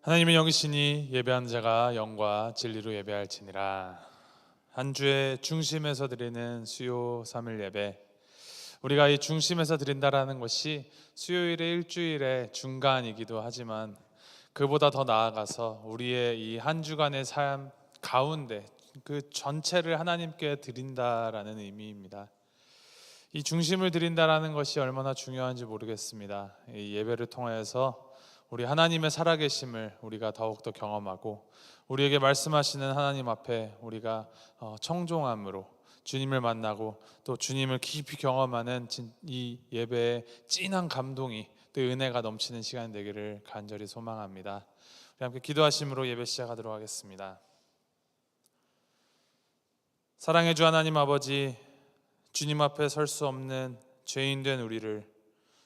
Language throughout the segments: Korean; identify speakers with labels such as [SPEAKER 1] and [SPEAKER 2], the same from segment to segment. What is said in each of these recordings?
[SPEAKER 1] 하나님의 영이시니 예배하는 자가 영과 진리로 예배할지니라. 한 주의 중심에서 드리는 수요 3일 예배, 우리가 이 중심에서 드린다라는 것이 수요일의 일주일의 중간이기도 하지만 그보다 더 나아가서 우리의 이 한 주간의 삶 가운데 그 전체를 하나님께 드린다라는 의미입니다. 이 중심을 드린다라는 것이 얼마나 중요한지 모르겠습니다. 이 예배를 통해서 우리 하나님의 살아계심을 우리가 더욱더 경험하고 우리에게 말씀하시는 하나님 앞에 우리가 청종함으로 주님을 만나고 또 주님을 깊이 경험하는 이 예배의 진한 감동이 또 은혜가 넘치는 시간 되기를 간절히 소망합니다. 우리 함께 기도하심으로 예배 시작하도록 하겠습니다. 사랑해 주 하나님 아버지, 주님 앞에 설 수 없는 죄인된 우리를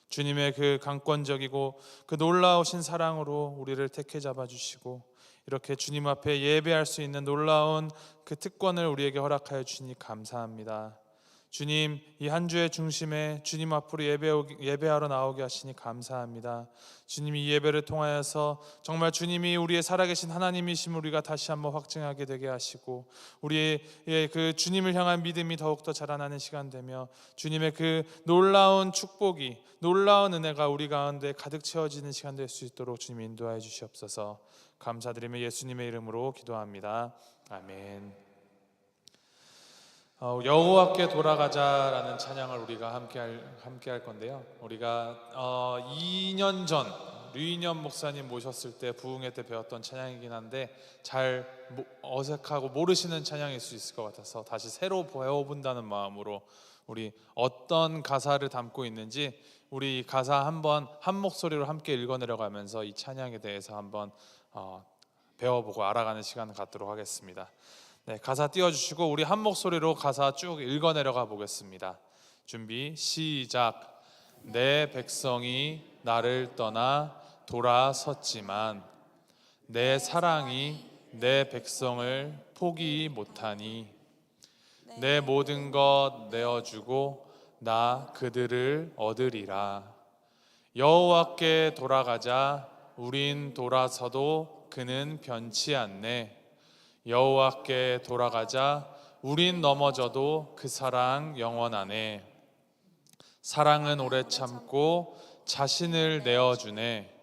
[SPEAKER 1] 주님의 그 강권적이고 그 놀라우신 사랑으로 우리를 택해 잡아주시고 이렇게 주님 앞에 예배할 수 있는 놀라운 그 특권을 우리에게 허락하여 주시니 감사합니다. 주님, 이 한 주의 중심에 주님 앞으로 예배하러 나오게 하시니 감사합니다. 주님이 이 예배를 통하여서 정말 주님이 우리의 살아계신 하나님이심을 우리가 다시 한번 확증하게 되게 하시고 우리의 그 주님을 향한 믿음이 더욱더 자라나는 시간 되며 주님의 그 놀라운 축복이, 놀라운 은혜가 우리 가운데 가득 채워지는 시간 될 수 있도록 주님 인도하여 주시옵소서. 감사드리며 예수님의 이름으로 기도합니다. 아멘. 여호와께 돌아가자라는 찬양을 우리가 함께 할 건데요. 우리가 2년 전 류인현 목사님 모셨을 때 부흥회 때 배웠던 찬양이긴 한데 잘 어색하고 모르시는 찬양일 수 있을 것 같아서 다시 새로 배워본다는 마음으로 우리 어떤 가사를 담고 있는지 우리 가사 한번 한 목소리로 함께 읽어내려가면서 이 찬양에 대해서 한번 배워보고 알아가는 시간을 갖도록 하겠습니다. 네, 가사 띄워주시고 우리 한 목소리로 가사 쭉 읽어내려가 보겠습니다. 준비 시작. 내 백성이 나를 떠나 돌아섰지만 내 사랑이 내 백성을 포기 못하니 내 모든 것 내어주고 나 그들을 얻으리라. 여호와께 돌아가자. 우린 돌아서도 그는 변치 않네. 여호와께 돌아가자. 우린 넘어져도 그 사랑 영원하네. 사랑은 오래 참고 자신을 내어주네.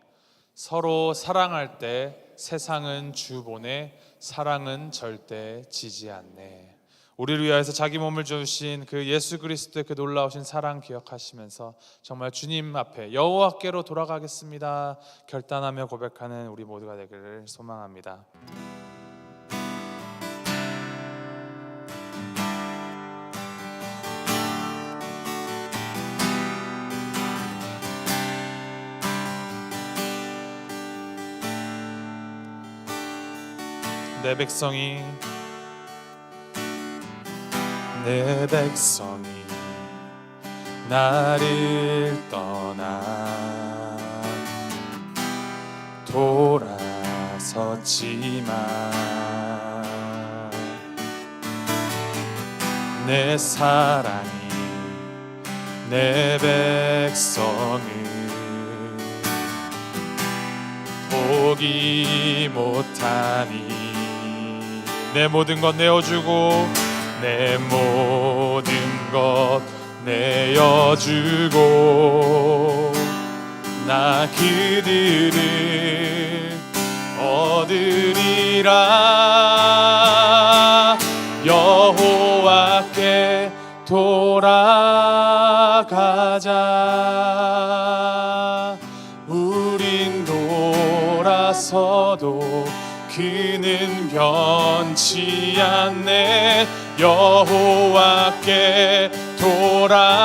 [SPEAKER 1] 서로 사랑할 때 세상은 주보내. 사랑은 절대 지지 않네. 우리를 위하여서 자기 몸을 주신 그 예수 그리스도의 그 놀라우신 사랑 기억하시면서 정말 주님 앞에 여호와께로 돌아가겠습니다 결단하며 고백하는 우리 모두가 되기를 소망합니다. 내 백성이 나를 떠나 돌아섰지만 내 사랑이 내 백성을 포기 못하니 내 모든 것 내어주고 내 모든 것 내어주고 나 그들을 얻으리라. 여호와께 돌아가자. 우린 돌아서도 그는 변치 않네. 여호와께 돌아가자.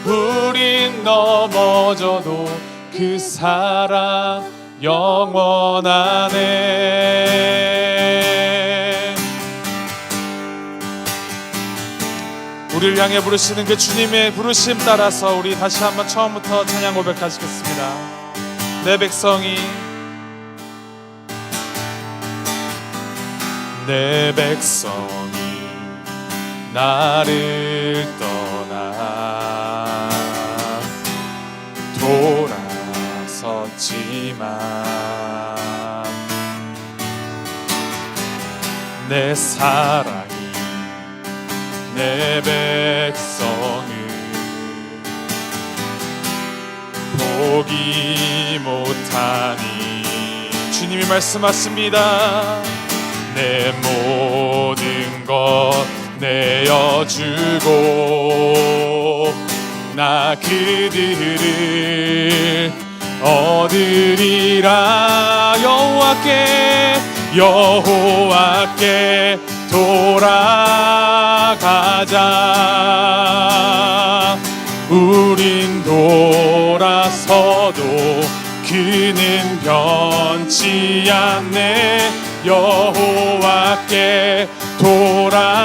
[SPEAKER 1] 우린 넘어져도 그 사랑 영원하네. 우리를 향해 부르시는 그 주님의 부르심 따라서 우리 다시 한번 처음부터 찬양 고백하시겠습니다. 내 백성이 나를 떠나 없지만 내 사랑이 내 백성을 포기 못하니 주님이 말씀하십니다. 내 모든 것 내어주고 나 그들을 얻으리라. 여호와께 돌아가자. 우린 돌아서도 그는 변치 않네. 여호와께 돌아가자.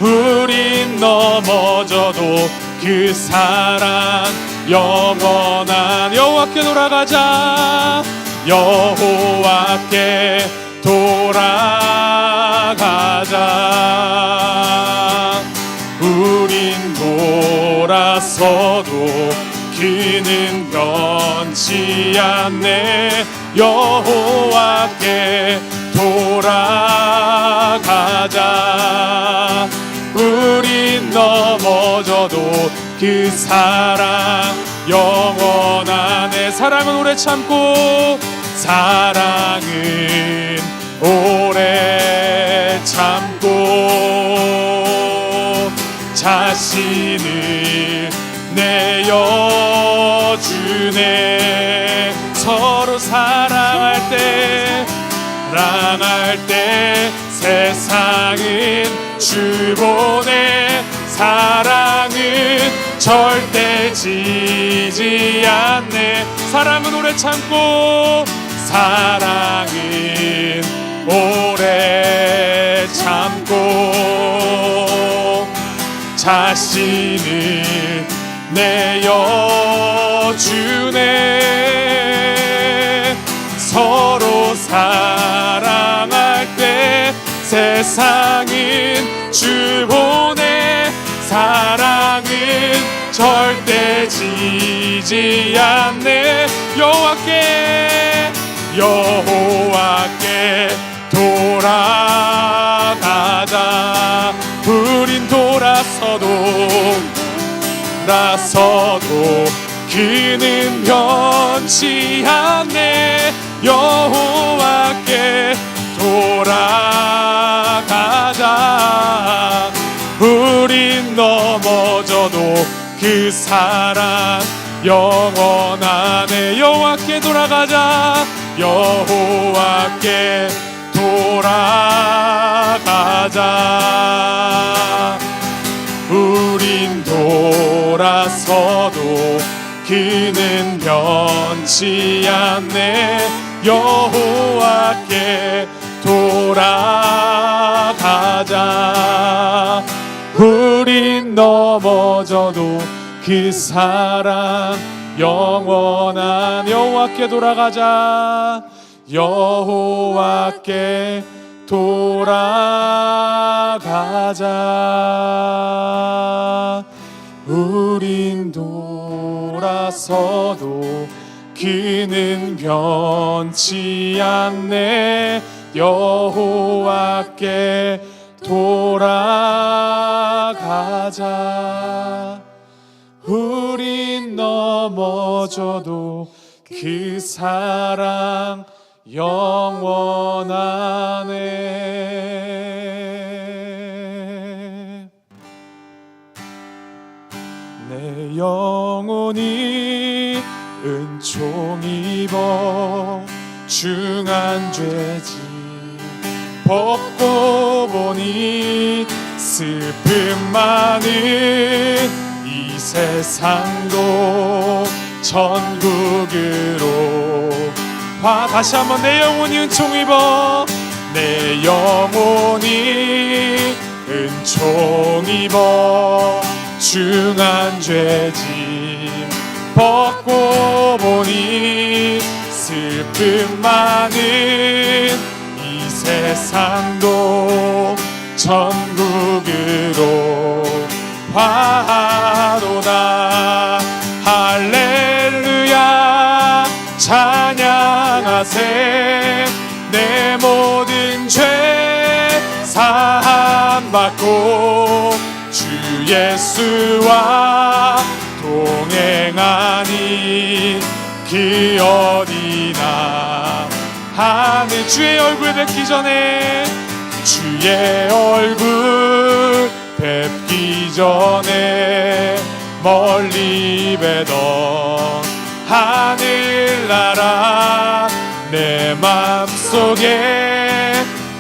[SPEAKER 1] 우린 넘어져도 그 사랑 영원한. 여호와께 돌아가자. 여호와께 돌아가자. 우린 돌아서도 그는 변치 않네. 여호와께 돌아가자. 우린 넘어져도 그 사랑 영원하네. 사랑은 오래 참고 사랑은 오래 참고 자신을 내어주네. 서로 사랑할 때 세상은 주 보내. 사랑은 절대 지지 않네. 사랑은 오래 참고 사랑은 오래 참고 자신을 내어주네. 서로 사랑할 때 세상은 주 보내. 사랑은 절대 지지 않네. 여호와께 돌아가자. 우린 돌아서도 그는 변치 않네. 여호와께 돌아가자. 우린 넘어져도 그 사랑 영원하네. 여호와께 돌아가자. 여호와께 돌아가자. 우린 돌아서도 그는 변치 않네. 여호와께 돌아가자. 우린 넘어져도 그 사랑 영원한. 여호와께 돌아가자. 여호와께 돌아가자. 우린 돌아서도 그는 변치 않네. 여호와께 돌아가자. 우린 넘어져도 그 사랑 영원하네. 내 영혼이 은총 입어 중한 죄지 벗고 보니 슬픔 많은 이 세상도 천국으로. 다시 한번 내 영혼이 은총 입어. 내 영혼이 은총 입어 중한 죄짐 벗고 보니 슬픔 많은 이 세상도 천국으로 화도다. 할렐루야 예수와 동행하니 그 어디나 하늘 주의 얼굴 뵙기 전에 주의 얼굴 뵙기 전에 멀리 뵈던 하늘나라 내 맘속에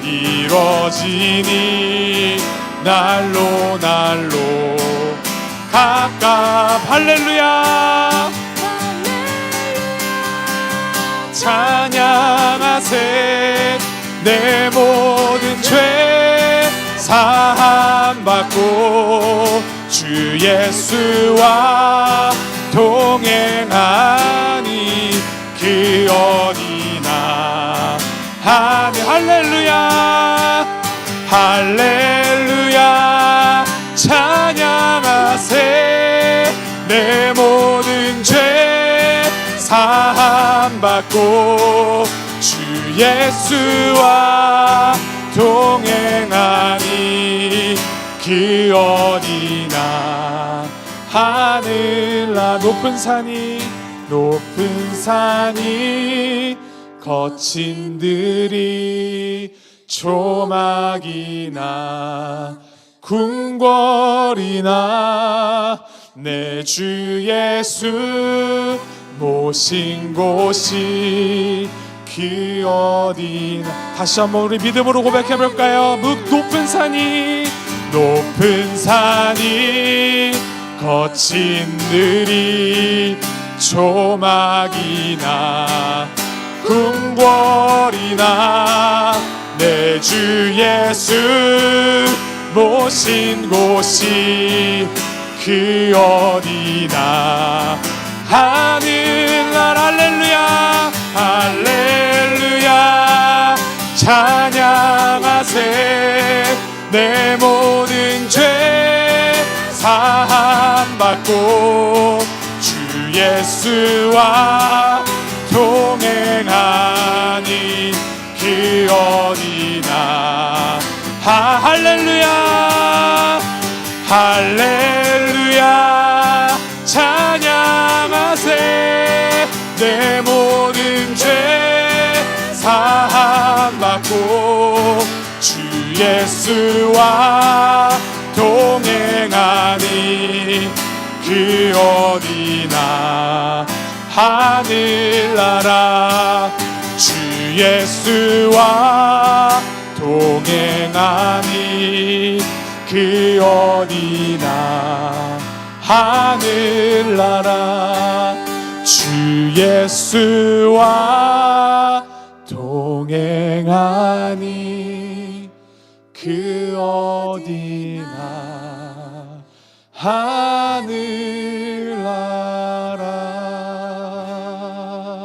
[SPEAKER 1] 이루어지니 날로 날로 가깝 할렐루야 찬양하세 내 모든 죄 사함받고 주 예수와 동행하니 그 어디나 하늘 할렐루야 할렐루야 찬양하세 내 모든 죄 사함받고 주 예수와 동행하니 그 어디나 하늘나 높은 산이 거친 들이 조막이나 궁궐이나 내 주 예수 모신 곳이 그 어디나 다시 한번 우리 믿음으로 고백해볼까요? 높은 산이 거친 들이 조막이나 궁궐이나 내 주 예수 모신 곳이 그 어디나 하늘나라 할렐루야 할렐루야 찬양하세 내 모든 죄 사함받고 주 예수와 동행하니 그 어디나 할렐루야 할렐루야 찬양하세 내 모든 죄 사함받고 주 예수와 동행하니 그 어디나 하늘나라 주 예수와 동행하니 그 어디나 하늘나라 주 예수와 동행하니 그 어디나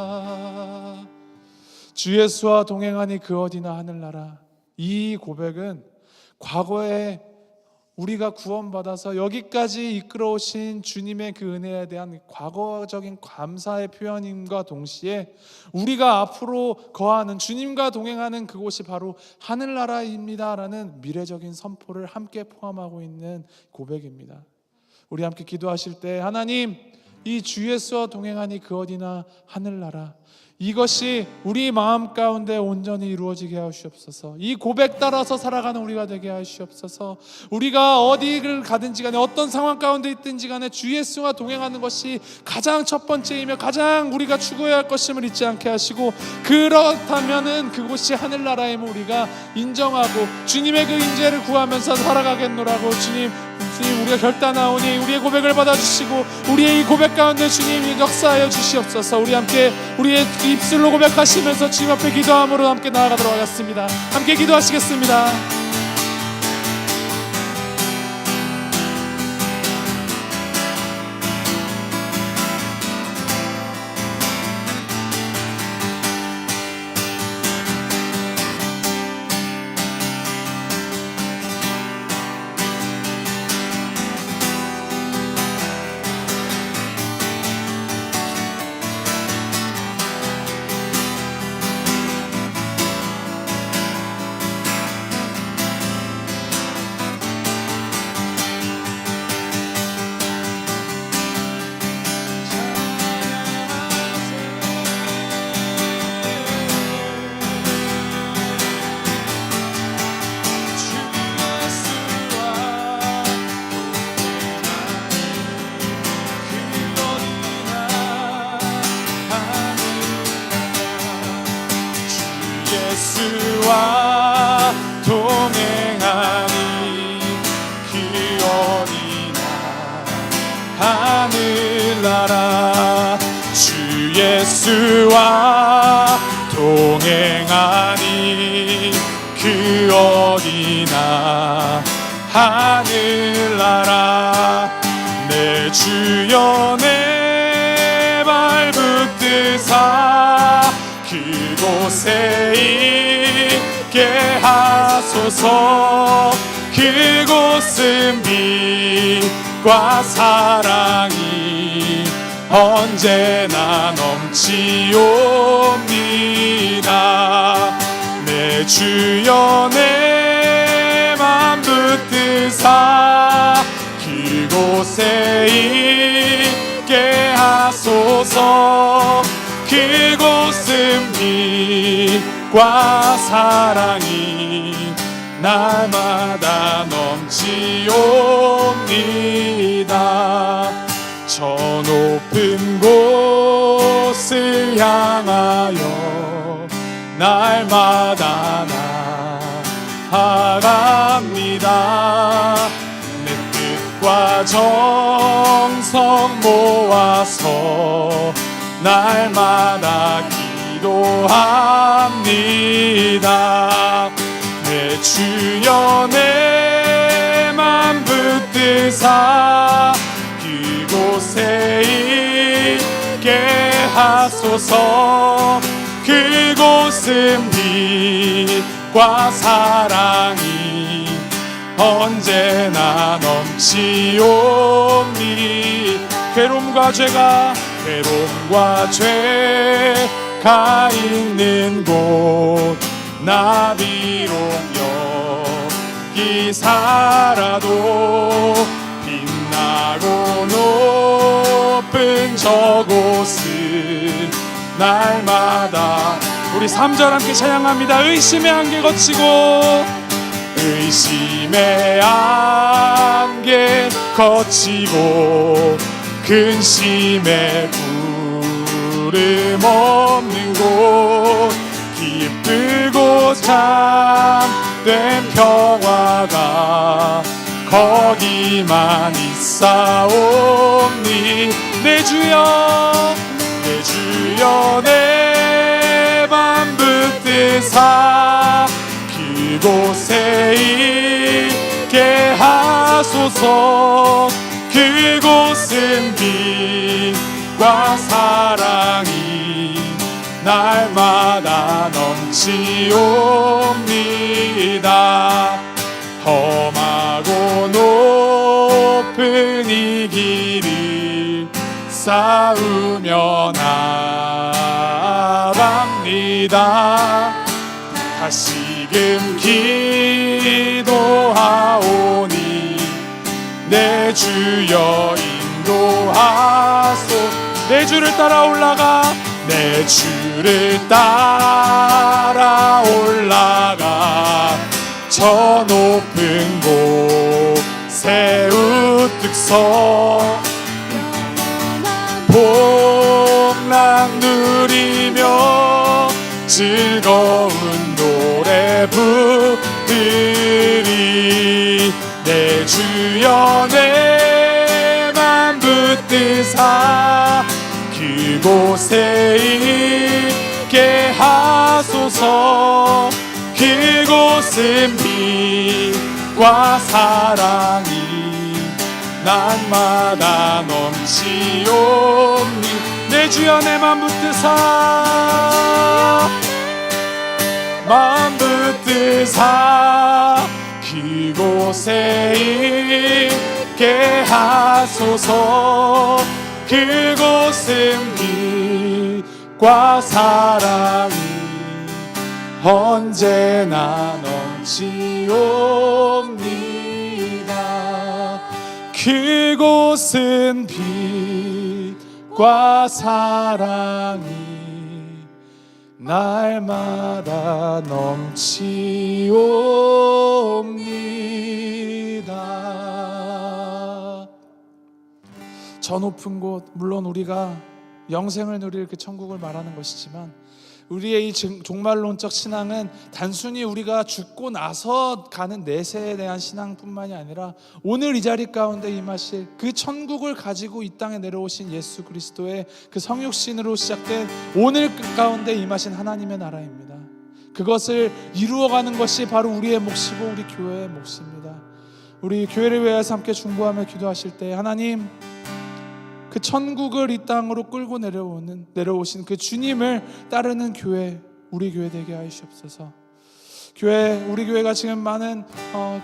[SPEAKER 1] 하늘나라 주 예수와 동행하니 그 어디나 하늘나라. 이 고백은 과거에 우리가 구원받아서 여기까지 이끌어오신 주님의 그 은혜에 대한 과거적인 감사의 표현임과 동시에 우리가 앞으로 거하는 주님과 동행하는 그곳이 바로 하늘나라입니다라는 미래적인 선포를 함께 포함하고 있는 고백입니다. 우리 함께 기도하실 때 하나님 이 주 예수와 동행하니 그 어디나 하늘나라 이것이 우리 마음 가운데 온전히 이루어지게 하시옵소서. 이 고백 따라서 살아가는 우리가 되게 하시옵소서. 우리가 어디를 가든지 간에 어떤 상황 가운데 있든지 간에 주 예수와 동행하는 것이 가장 첫 번째이며 가장 우리가 추구해야 할 것임을 잊지 않게 하시고 그렇다면은 그곳이 하늘나라임을 우리가 인정하고 주님의 그 인재를 구하면서 살아가겠노라고 주님 우리가 결단하오니 우리의 고백을 받아주시고 우리의 이 고백 가운데 주님이 역사하여 주시옵소서. 우리 함께 우리의 입술로 고백하시면서 주님 앞에 기도함으로 함께 나아가도록 하겠습니다. 함께 기도하시겠습니다. 하늘나라 주 예수와 동행하니 그 어디나 하늘나라 내 주여 내 발 붙드사 그곳에 있게 하소서 그곳은 빛과 사랑이 언제나 넘치옵니다 내 주여 내 맘 붙드사 그곳에 있게 하소서 그곳은 빛과 사랑이 날마다 넘치옵니다 저 높은 곳을 향하여 날마다 나아갑니다 내 뜻과 정성 모아서 날마다 기도합니다 내 주여 내 맘 붙드사 그곳에 있게 하소서 그곳은 빛과 사랑이 언제나 넘치옵니 괴로움과 죄가 있는 곳 나 비록 여기 살아도 빛나고 높은 저곳은 날마다 우리 3절 함께 찬양합니다 의심의 안개 거치고 의심의 안개 거치고 근심의 부름 없는 곳 기쁘고 참된 평화가 거기만 있사옵니 내 주여 내 맘 붙드사 그곳에 있게 하소서 그곳은 빛과 사랑이 날마다 넘치옵니다 험하고 높은 이 길을 쌓으며 나갑니다 다시금 기도하오니 내 주여 인도하소 내 주를 따라 올라가 내 주를 따라 올라가 저 높은 곳에 우뚝 서 복락 누리며 즐거운 노래 부르리 내 주여 내 맘 붙드사 그곳에 있게 하소서 그곳은 빛과 사랑이 날마다 넘치옵니 내 주여 내 맘 붙드사 그곳에 있게 하소서 그곳은 빛과 사랑이 언제나 넘치옵니다 그곳은 빛과 사랑이 날마다 넘치옵니다 저 높은 곳 물론 우리가 영생을 누릴 그 천국을 말하는 것이지만 우리의 이 종말론적 신앙은 단순히 우리가 죽고 나서 가는 내세에 대한 신앙뿐만이 아니라 오늘 이 자리 가운데 임하실 그 천국을 가지고 이 땅에 내려오신 예수 그리스도의 그 성육신으로 시작된 오늘 가운데 임하신 하나님의 나라입니다. 그것을 이루어가는 것이 바로 우리의 몫이고 우리 교회의 몫입니다. 우리 교회를 위해서 함께 중보하며 기도하실 때 하나님, 그 천국을 이 땅으로 끌고 내려오신 그 주님을 따르는 교회, 우리 교회 되게 하시옵소서. 우리 교회가 지금 많은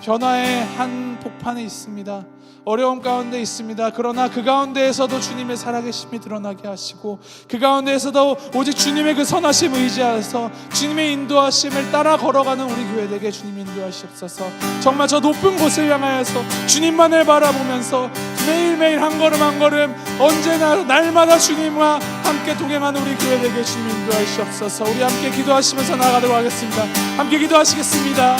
[SPEAKER 1] 변화의 한 복판에 있습니다. 어려움 가운데 있습니다. 그러나 그 가운데에서도 주님의 살아계심이 드러나게 하시고, 그 가운데에서도 오직 주님의 그 선하심 의지하여서 주님의 인도하심을 따라 걸어가는 우리 교회 되게 주님 인도하시옵소서. 정말 저 높은 곳을 향하여서 주님만을 바라보면서 매일매일 한 걸음 한 걸음 언제나 날마다 주님과 함께 동행하는 우리 교회 되게 주님 인도하시옵소서. 우리 함께 기도하시면서 나아가도록 하겠습니다. 함께 기도하시겠습니다.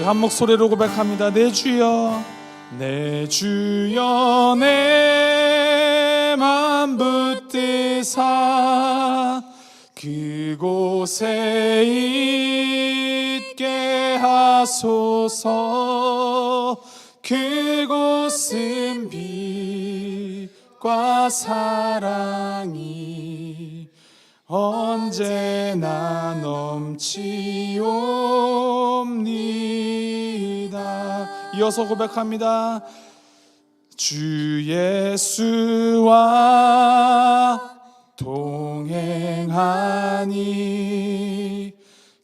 [SPEAKER 1] 한 목소리로 고백합니다. 내 주여, 내 주여, 내 맘 붙드사 그곳에 있게 하소서. 그곳은 빛과 사랑이 언제나 넘치옵니다. 이어서 고백합니다. 주 예수와 동행하니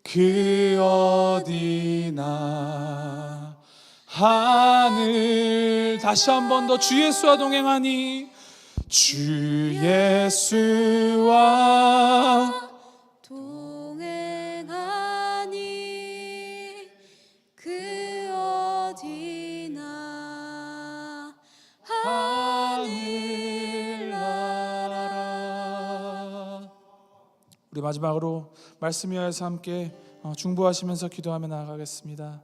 [SPEAKER 1] 그 어디나 하늘. 다시 한 번 더. 주 예수와 동행하니 주 예수와
[SPEAKER 2] 동행하니 그 어디나 하늘나라.
[SPEAKER 1] 우리 마지막으로 말씀 위하여서 함께 중보하시면서 기도하며 나아가겠습니다.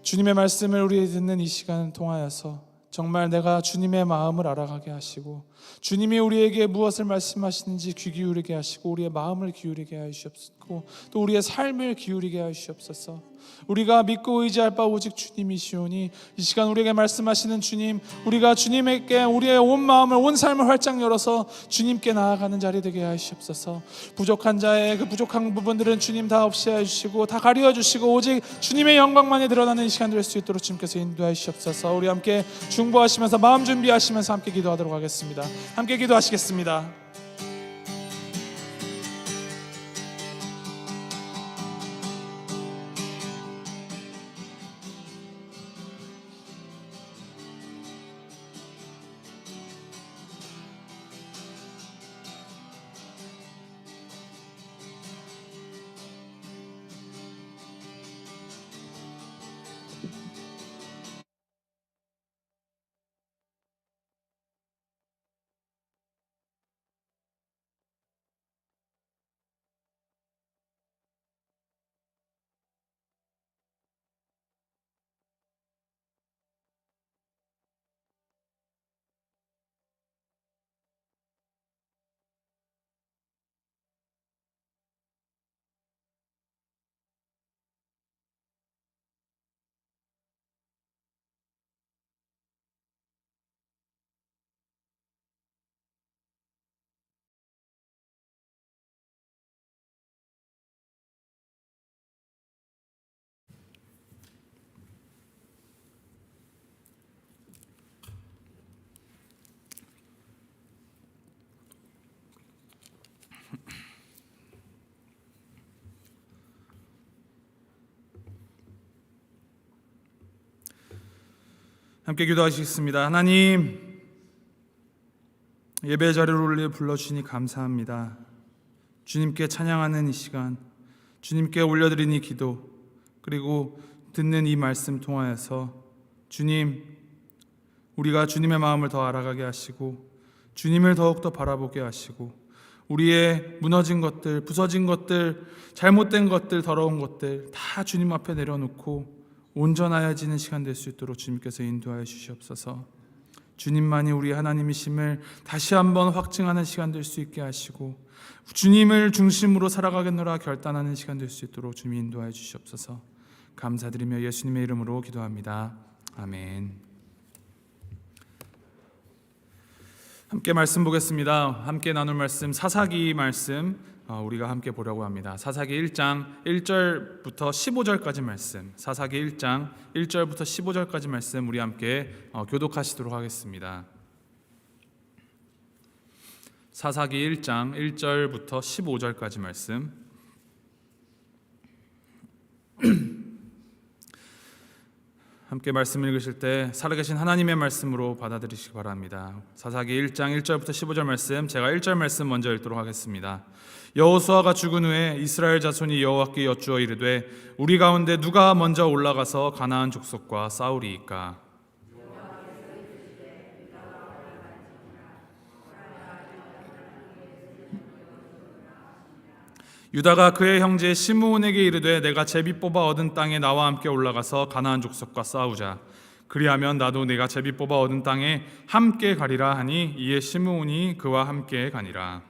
[SPEAKER 1] 주님의 말씀을 우리 듣는 이 시간을 통하여서 정말 내가 주님의 마음을 알아가게 하시고, 주님이 우리에게 무엇을 말씀하시는지 귀 기울이게 하시고, 우리의 마음을 기울이게 하시옵소서. 또 우리의 삶을 기울이게 하시옵소서. 우리가 믿고 의지할 바 오직 주님이시오니 이 시간 우리에게 말씀하시는 주님, 우리가 주님에게 우리의 온 마음을, 온 삶을 활짝 열어서 주님께 나아가는 자리 되게 하시옵소서. 부족한 자의 그 부족한 부분들은 주님 다 없이 해주시고 다 가려 주시고 오직 주님의 영광만이 드러나는 이 시간 될 수 있도록 주님께서 인도하시옵소서. 우리 함께 중보하시면서 마음 준비하시면서 함께 기도하도록 하겠습니다. 함께 기도하시겠습니다.
[SPEAKER 3] 함께 기도하시겠습니다. 하나님, 예배 자리를 올려 불러주시니 감사합니다. 주님께 찬양하는 이 시간, 주님께 올려드린 이 기도, 그리고 듣는 이 말씀 통하여서 주님, 우리가 주님의 마음을 더 알아가게 하시고 주님을 더욱더 바라보게 하시고 우리의 무너진 것들, 부서진 것들, 잘못된 것들, 더러운 것들 다 주님 앞에 내려놓고 온전하여지는 시간 될 수 있도록 주님께서 인도하여 주시옵소서. 주님만이 우리 하나님이심을 다시 한번 확증하는 시간 될 수 있게 하시고 주님을 중심으로 살아가겠노라 결단하는 시간 될 수 있도록 주님 인도하여 주시옵소서. 감사드리며 예수님의 이름으로 기도합니다. 아멘. 함께 말씀 보겠습니다. 함께 나눌 말씀 사사기 말씀 우리가 함께 보려고 합니다. 사사기 1장 1절부터 15절까지 말씀, 사사기 1장 1절부터 15절까지 말씀 우리 함께 교독하시도록 하겠습니다. 사사기 1장 1절부터 15절까지 말씀 함께 말씀 읽으실 때 살아계신 하나님의 말씀으로 받아들이시기 바랍니다. 사사기 1장 1절부터 15절 말씀, 제가 1절 말씀 먼저 읽도록 하겠습니다. 여호수아가 죽은 후에 이스라엘 자손이 여호와께 여쭈어 이르되 우리 가운데 누가 먼저 올라가서 가나안 족속과 싸우리이까? 유다가 그의 형제 시므온에게 이르되 내가 제비 뽑아 얻은 땅에 나와 함께 올라가서 가나안 족속과 싸우자. 그리하면 나도 내가 제비 뽑아 얻은 땅에 함께 가리라 하니 이에 시므온이 그와 함께 가니라.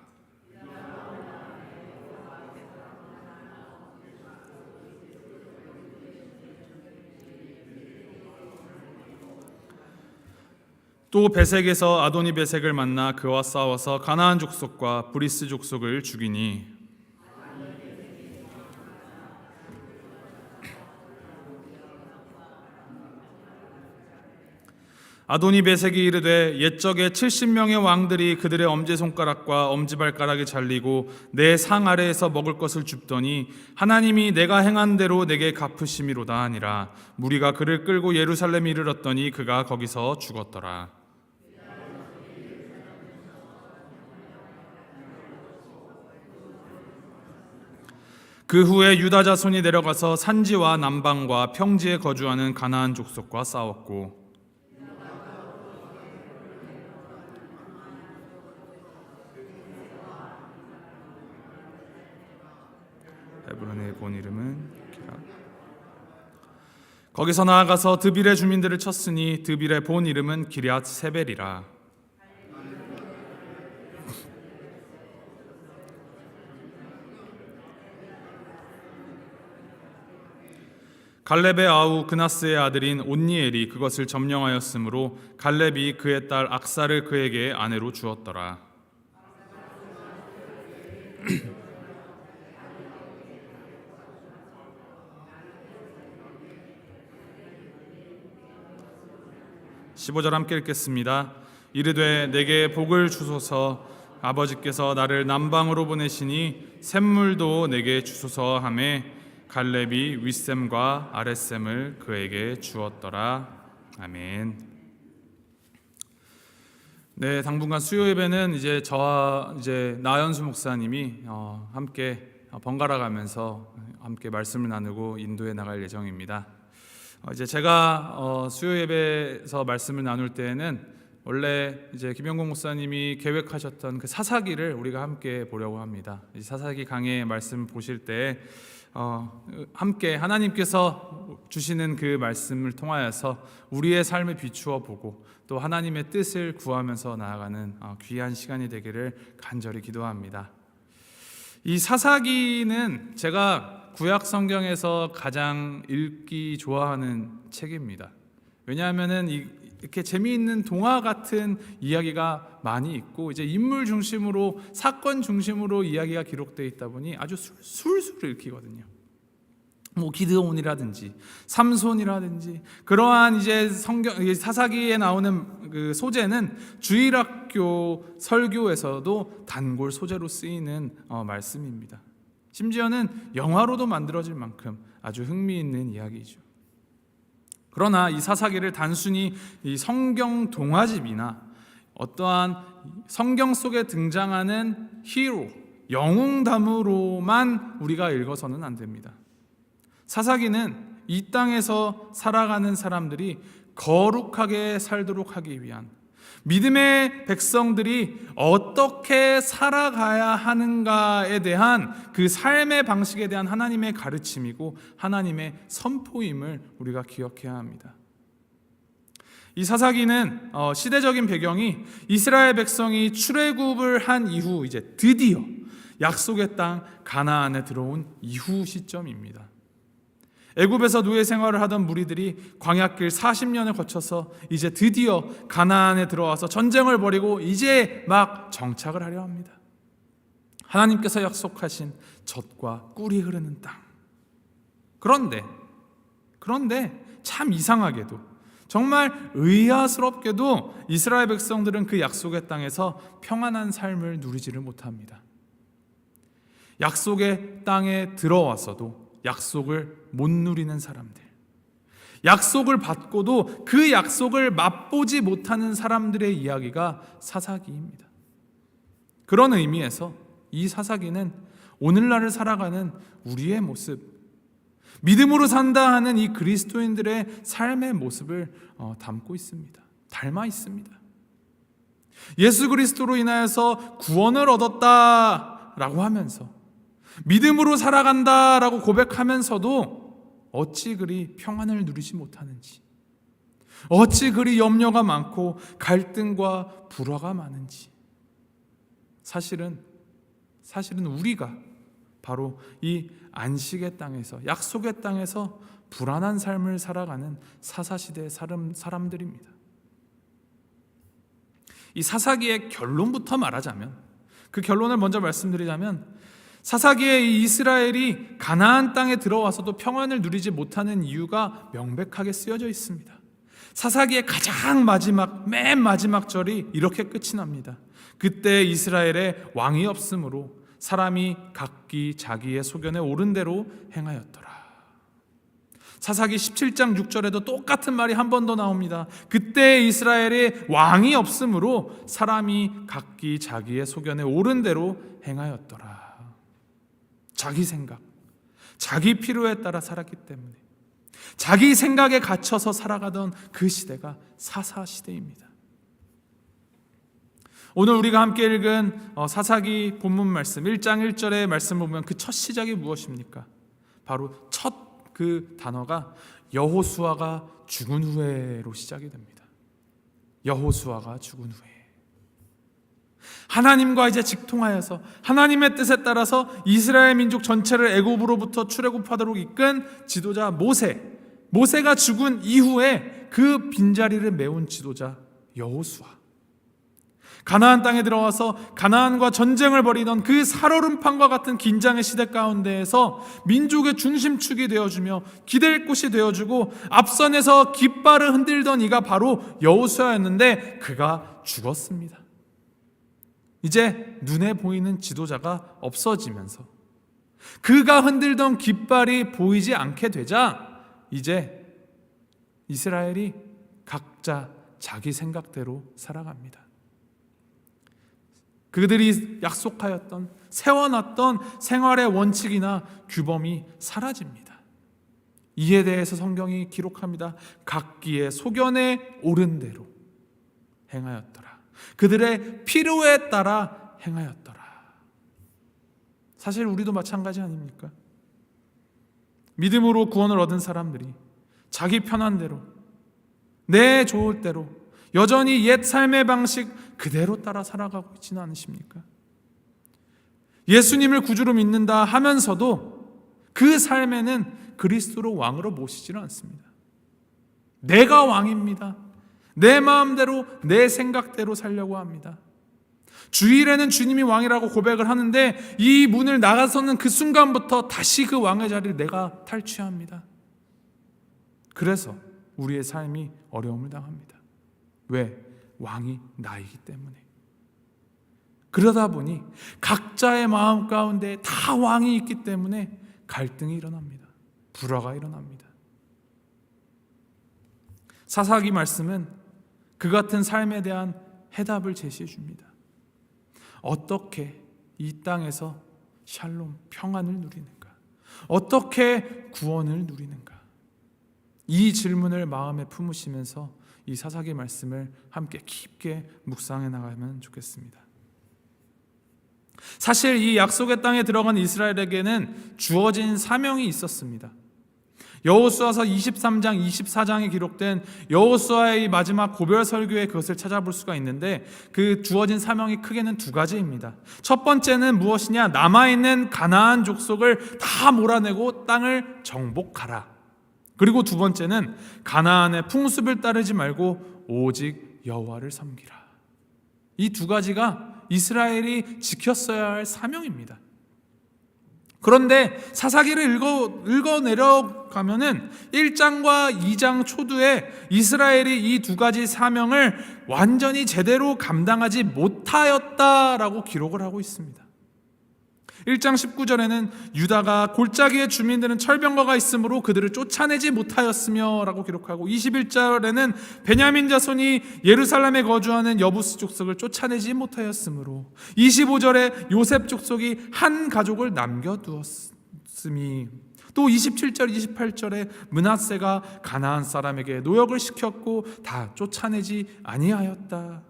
[SPEAKER 3] 또 베색에서 아도니 베색을 만나 그와 싸워서 가나안 족속과 브리스 족속을 죽이니 아도니 베색이 이르되 옛적에 70명의 왕들이 그들의 엄지손가락과 엄지발가락이 잘리고 내 상 아래에서 먹을 것을 줍더니 하나님이 내가 행한 대로 내게 갚으심이로다 하니라. 무리가 그를 끌고 예루살렘에 이르렀더니 그가 거기서 죽었더라. 그 후에 유다 자손이 내려가서 산지와 남방과 평지에 거주하는 가나안 족속과 싸웠고 헤브론의 본 이름은 기라. 거기서 나아가서 드빌의 주민들을 쳤으니 드빌의 본 이름은 기럇 세벨이라. 갈렙의 아우 그나스의 아들인 온니엘이 그것을 점령하였으므로 갈렙이 그의 딸 악사를 그에게 아내로 주었더라. (15절) 함께 읽겠습니다. 이르되 내게 복을 주소서. 아버지께서 나를 남방으로 보내시니 샘물도 내게 주소서 하매 갈렙이 윗샘과 아랫샘을 그에게 주었더라. 아멘. 네, 당분간 수요 예배는 이제 저와 나연수 목사님이 함께 번갈아 가면서 함께 말씀을 나누고 인도해 나갈 예정입니다. 이제 제가 수요 예배에서 말씀을 나눌 때에는 원래 이제 김영공 목사님이 계획하셨던 그 사사기를 우리가 함께 보려고 합니다. 이 사사기 강의 말씀 보실 때 함께 하나님께서 주시는 그 말씀을 통하여서 우리의 삶을 비추어 보고 또 하나님의 뜻을 구하면서 나아가는 귀한 시간이 되기를 간절히 기도합니다. 이 사사기는 제가 구약 성경에서 가장 읽기 좋아하는 책입니다. 왜냐하면은 이렇게 재미있는 동화 같은 이야기가 많이 있고 이제 인물 중심으로 사건 중심으로 이야기가 기록되어 있다 보니 아주 술술 읽히거든요. 뭐 기드온이라든지 삼손이라든지 그러한 이제 성경 사사기에 나오는 그 소재는 주일학교 설교에서도 단골 소재로 쓰이는 말씀입니다. 심지어는 영화로도 만들어질 만큼 아주 흥미있는 이야기죠. 그러나 이 사사기를 단순히 이 성경 동화집이나 어떠한 성경 속에 등장하는 히로, 영웅담으로만 우리가 읽어서는 안 됩니다. 사사기는 이 땅에서 살아가는 사람들이 거룩하게 살도록 하기 위한, 믿음의 백성들이 어떻게 살아가야 하는가에 대한 그 삶의 방식에 대한 하나님의 가르침이고 하나님의 선포임을 우리가 기억해야 합니다. 이 사사기는 시대적인 배경이 이스라엘 백성이 출애굽을 한 이후 이제 드디어 약속의 땅 가나안에 들어온 이후 시점입니다. 애굽에서 노예 생활을 하던 무리들이 광야길 40년을 거쳐서 이제 드디어 가나안에 들어와서 전쟁을 벌이고 이제 막 정착을 하려 합니다. 하나님께서 약속하신 젖과 꿀이 흐르는 땅. 그런데 참 이상하게도, 정말 의아스럽게도 이스라엘 백성들은 그 약속의 땅에서 평안한 삶을 누리지를 못합니다. 약속의 땅에 들어와서도 약속을 못 누리는 사람들, 약속을 받고도 그 약속을 맛보지 못하는 사람들의 이야기가 사사기입니다. 그런 의미에서 이 사사기는 오늘날을 살아가는 우리의 모습, 믿음으로 산다 하는 이 그리스도인들의 삶의 모습을 담고 있습니다. 닮아 있습니다. 예수 그리스도로 인하여서 구원을 얻었다라고 하면서, 믿음으로 살아간다라고 고백하면서도 어찌 그리 평안을 누리지 못하는지, 어찌 그리 염려가 많고 갈등과 불화가 많은지, 사실은 우리가 바로 이 안식의 땅에서, 약속의 땅에서 불안한 삶을 살아가는 사사시대의 사람들입니다. 이 사사기의 결론부터 말하자면, 그 결론을 먼저 말씀드리자면, 사사기에 이 이스라엘이 가나안 땅에 들어와서도 평안을 누리지 못하는 이유가 명백하게 쓰여져 있습니다. 사사기의 가장 마지막, 맨 마지막 절이 이렇게 끝이 납니다. 그때 이스라엘에 왕이 없으므로 사람이 각기 자기의 소견에 옳은 대로 행하였더라. 사사기 17장 6절에도 똑같은 말이 한 번 더 나옵니다. 그때 이스라엘에 왕이 없으므로 사람이 각기 자기의 소견에 옳은 대로 행하였더라. 자기 생각, 자기 필요에 따라 살았기 때문에, 자기 생각에 갇혀서 살아가던 그 시대가 사사시대입니다. 오늘 우리가 함께 읽은 사사기 본문 말씀 1장 1절의 말씀을 보면 그 첫 시작이 무엇입니까? 바로 첫 그 단어가 여호수아가 죽은 후에로 시작이 됩니다. 여호수아가 죽은 후에 하나님과 이제 직통하여서 하나님의 뜻에 따라서 이스라엘 민족 전체를 애굽으로부터 출애굽하도록 이끈 지도자 모세가 죽은 이후에 그 빈자리를 메운 지도자 여호수아, 가나안 땅에 들어와서 가나안과 전쟁을 벌이던 그 살얼음판과 같은 긴장의 시대 가운데에서 민족의 중심축이 되어주며 기댈 곳이 되어주고 앞선에서 깃발을 흔들던 이가 바로 여호수아였는데 그가 죽었습니다. 이제 눈에 보이는 지도자가 없어지면서 그가 흔들던 깃발이 보이지 않게 되자 이제 이스라엘이 각자 자기 생각대로 살아갑니다. 그들이 약속하였던, 세워놨던 생활의 원칙이나 규범이 사라집니다. 이에 대해서 성경이 기록합니다. 각기의 소견에 옳은 대로 행하였더라. 그들의 필요에 따라 행하였더라. 사실 우리도 마찬가지 아닙니까? 믿음으로 구원을 얻은 사람들이 자기 편한 대로, 내 좋을 대로 여전히 옛 삶의 방식 그대로 따라 살아가고 있지는 않으십니까? 예수님을 구주로 믿는다 하면서도 그 삶에는 그리스도로 왕으로 모시지는 않습니다. 내가 왕입니다. 내 마음대로 내 생각대로 살려고 합니다. 주일에는 주님이 왕이라고 고백을 하는데 이 문을 나가서는 그 순간부터 다시 그 왕의 자리를 내가 탈취합니다. 그래서 우리의 삶이 어려움을 당합니다. 왜? 왕이 나이기 때문에. 그러다 보니 각자의 마음 가운데 다 왕이 있기 때문에 갈등이 일어납니다. 불화가 일어납니다. 사사기 말씀은 그 같은 삶에 대한 해답을 제시해 줍니다. 어떻게 이 땅에서 샬롬, 평안을 누리는가? 어떻게 구원을 누리는가? 이 질문을 마음에 품으시면서 이 사사기 말씀을 함께 깊게 묵상해 나가면 좋겠습니다. 사실 이 약속의 땅에 들어간 이스라엘에게는 주어진 사명이 있었습니다. 여호수아서 23장, 24장에 기록된 여호수아의 마지막 고별 설교에 그것을 찾아볼 수가 있는데 그 주어진 사명이 크게는 두 가지입니다. 첫 번째는 무엇이냐? 남아있는 가나안 족속을 다 몰아내고 땅을 정복하라. 그리고 두 번째는 가나안의 풍습을 따르지 말고 오직 여호와를 섬기라. 이 두 가지가 이스라엘이 지켰어야 할 사명입니다. 그런데 사사기를 읽어 내려가면은 1장과 2장 초두에 이스라엘이 이 두 가지 사명을 완전히 제대로 감당하지 못하였다라고 기록을 하고 있습니다. 1장 19절에는 유다가 골짜기의 주민들은 철병거가 있으므로 그들을 쫓아내지 못하였으며 라고 기록하고 21절에는 베냐민 자손이 예루살렘에 거주하는 여부스 족속을 쫓아내지 못하였으므로 25절에 요셉 족속이 한 가족을 남겨두었으니 또 27절 28절에 므낫세가 가나안 사람에게 노역을 시켰고 다 쫓아내지 아니하였다.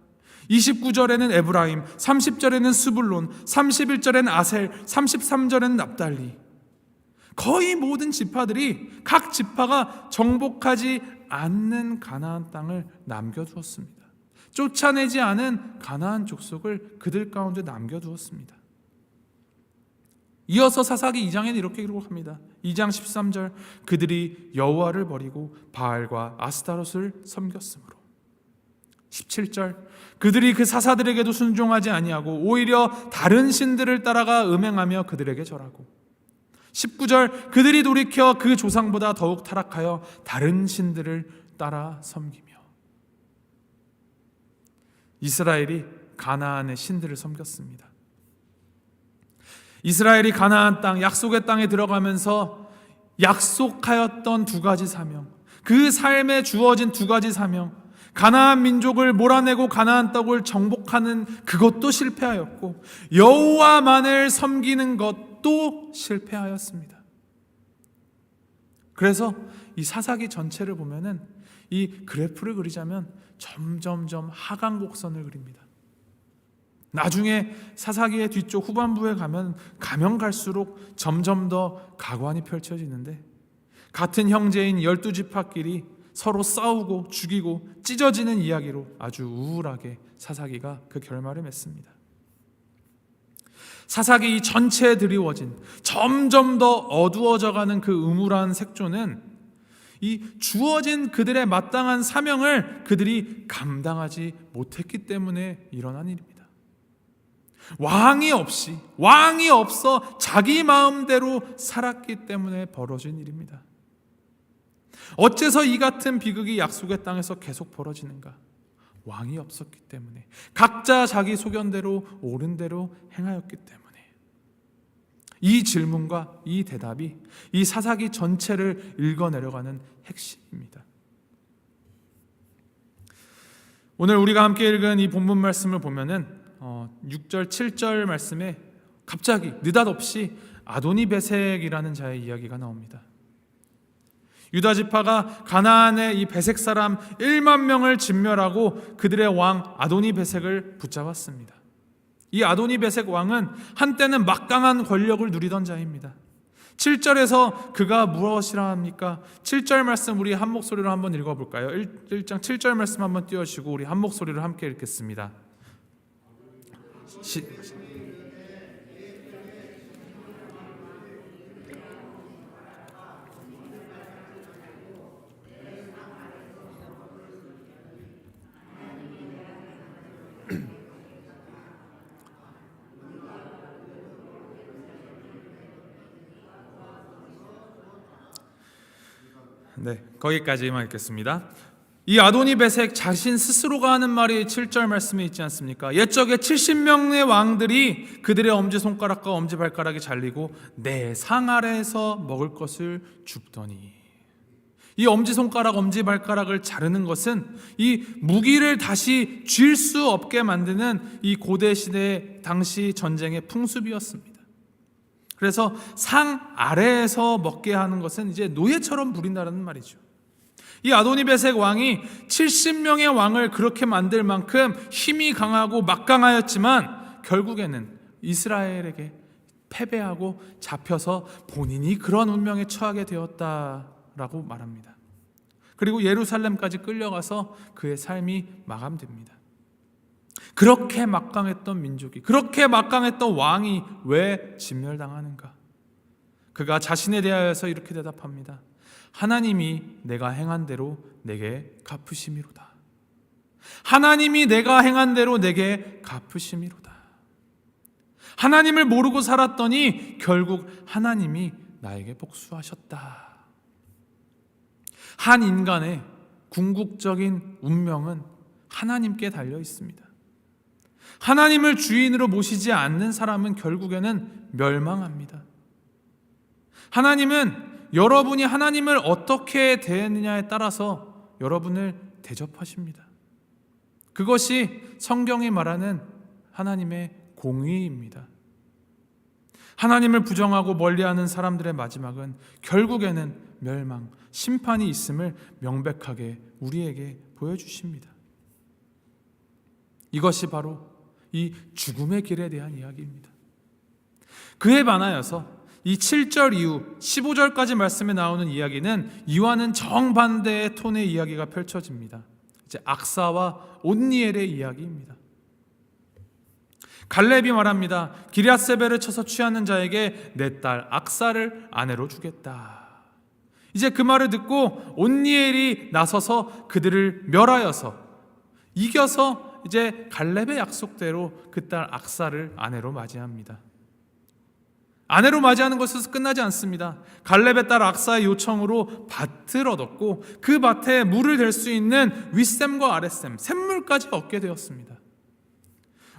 [SPEAKER 3] 29절에는 에브라임, 30절에는 스불론, 31절에는 아셀, 33절에는 납달리. 거의 모든 지파들이 각 지파가 정복하지 않는 가나안 땅을 남겨두었습니다. 쫓아내지 않은 가나안 족속을 그들 가운데 남겨두었습니다. 이어서 사사기 2장에는 이렇게 기록합니다. 2장 13절 그들이 여호와를 버리고 바알과 아스타롯을 섬겼으므로 17절 그들이 그 사사들에게도 순종하지 아니하고 오히려 다른 신들을 따라가 음행하며 그들에게 절하고 19절 그들이 돌이켜 그 조상보다 더욱 타락하여 다른 신들을 따라 섬기며 이스라엘이 가나안의 신들을 섬겼습니다. 이스라엘이 가나안 땅, 약속의 땅에 들어가면서 약속하였던 두 가지 사명, 그 삶에 주어진 두 가지 사명, 가나안 민족을 몰아내고 가나안 땅을 정복하는 그것도 실패하였고 여호와만을 섬기는 것도 실패하였습니다. 그래서 이 사사기 전체를 보면은 이 그래프를 그리자면 점점점 하강 곡선을 그립니다. 나중에 사사기의 뒤쪽 후반부에 가면 갈수록 점점 더 가관이 펼쳐지는데 같은 형제인 12지파끼리 서로 싸우고 죽이고 찢어지는 이야기로 아주 우울하게 사사기가 그 결말을 맺습니다. 사사기 이 전체에 드리워진 점점 더 어두워져가는 그 음울한 색조는 이 주어진 그들의 마땅한 사명을 그들이 감당하지 못했기 때문에 일어난 일입니다. 왕이 없어 자기 마음대로 살았기 때문에 벌어진 일입니다. 어째서 이 같은 비극이 약속의 땅에서 계속 벌어지는가? 왕이 없었기 때문에, 각자 자기 소견대로 옳은 대로 행하였기 때문에. 이 질문과 이 대답이 이 사사기 전체를 읽어내려가는 핵심입니다. 오늘 우리가 함께 읽은 이 본문 말씀을 보면은 6절, 7절 말씀에 갑자기 느닷없이 아도니베섹이라는 자의 이야기가 나옵니다. 유다 지파가 가나안의 이 베색 사람 1만 명을 진멸하고 그들의 왕 아도니베섹을 붙잡았습니다. 이 아도니베섹 왕은 한때는 막강한 권력을 누리던 자입니다. 7절에서 그가 무엇이라 합니까? 7절 말씀 우리 한 목소리로 한번 읽어볼까요? 1장 7절 말씀 한번 띄워주시고 우리 한 목소리로 함께 읽겠습니다. 네, 거기까지만 읽겠습니다. 이 아도니베섹 자신 스스로가 하는 말이 7절 말씀에 있지 않습니까? 옛적에 70명의 왕들이 그들의 엄지손가락과 엄지발가락이 잘리고 내 상 아래에서 먹을 것을 줍더니, 이 엄지손가락, 엄지발가락을 자르는 것은 이 무기를 다시 쥘 수 없게 만드는 이 고대시대 당시 전쟁의 풍습이었습니다. 그래서 상 아래에서 먹게 하는 것은 이제 노예처럼 부린다는 말이죠. 이 아도니베색 왕이 70명의 왕을 그렇게 만들 만큼 힘이 강하고 막강하였지만 결국에는 이스라엘에게 패배하고 잡혀서 본인이 그런 운명에 처하게 되었다라고 말합니다. 그리고 예루살렘까지 끌려가서 그의 삶이 마감됩니다. 그렇게 막강했던 민족이, 그렇게 막강했던 왕이 왜 진멸당하는가? 그가 자신에 대하여서 이렇게 대답합니다. 하나님이 내가 행한 대로 내게 갚으심이로다. 하나님이 내가 행한 대로 내게 갚으심이로다. 하나님을 모르고 살았더니 결국 하나님이 나에게 복수하셨다. 한 인간의 궁극적인 운명은 하나님께 달려 있습니다. 하나님을 주인으로 모시지 않는 사람은 결국에는 멸망합니다. 하나님은 여러분이 하나님을 어떻게 대했느냐에 따라서 여러분을 대접하십니다. 그것이 성경이 말하는 하나님의 공의입니다. 하나님을 부정하고 멀리하는 사람들의 마지막은 결국에는 멸망, 심판이 있음을 명백하게 우리에게 보여주십니다. 이것이 바로 이 죽음의 길에 대한 이야기입니다. 그에 반하여서 이 7절 이후 15절까지 말씀에 나오는 이야기는 이와는 정반대의 톤의 이야기가 펼쳐집니다. 이제 악사와 온니엘의 이야기입니다. 갈렙이 말합니다. 기럇세벨을 쳐서 취하는 자에게 내 딸 악사를 아내로 주겠다. 이제 그 말을 듣고 온니엘이 나서서 그들을 멸하여서 이겨서 이제 갈렙의 약속대로 그 딸 악사를 아내로 맞이합니다. 아내로 맞이하는 것에서 끝나지 않습니다. 갈렙의 딸 악사의 요청으로 밭을 얻었고 그 밭에 물을 댈 수 있는 윗샘과 아랫샘, 샘물까지 얻게 되었습니다.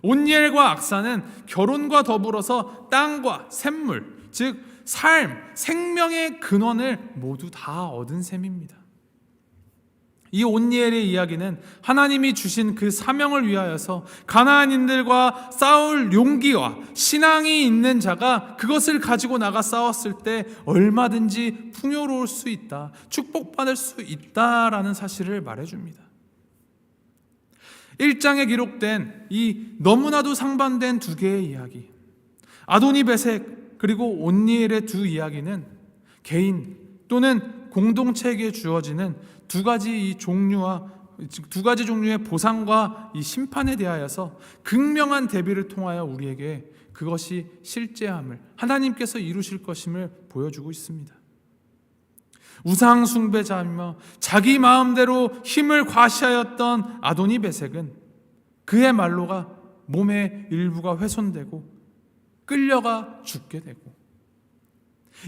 [SPEAKER 3] 온니엘과 악사는 결혼과 더불어서 땅과 샘물, 즉 삶, 생명의 근원을 모두 다 얻은 셈입니다. 이 온니엘의 이야기는 하나님이 주신 그 사명을 위하여서 가나안인들과 싸울 용기와 신앙이 있는 자가 그것을 가지고 나가 싸웠을 때 얼마든지 풍요로울 수 있다, 축복받을 수 있다라는 사실을 말해줍니다. 1장에 기록된 이 너무나도 상반된 두 개의 이야기, 아도니베색 그리고 온니엘의 두 이야기는 개인 또는 공동체에게 주어지는 두 가지 종류의 보상과 이 심판에 대하여서 극명한 대비를 통하여 우리에게 그것이 실제함을, 하나님께서 이루실 것임을 보여주고 있습니다. 우상 숭배자이며 자기 마음대로 힘을 과시하였던 아도니베색은 그의 말로가 몸의 일부가 훼손되고 끌려가 죽게 되고,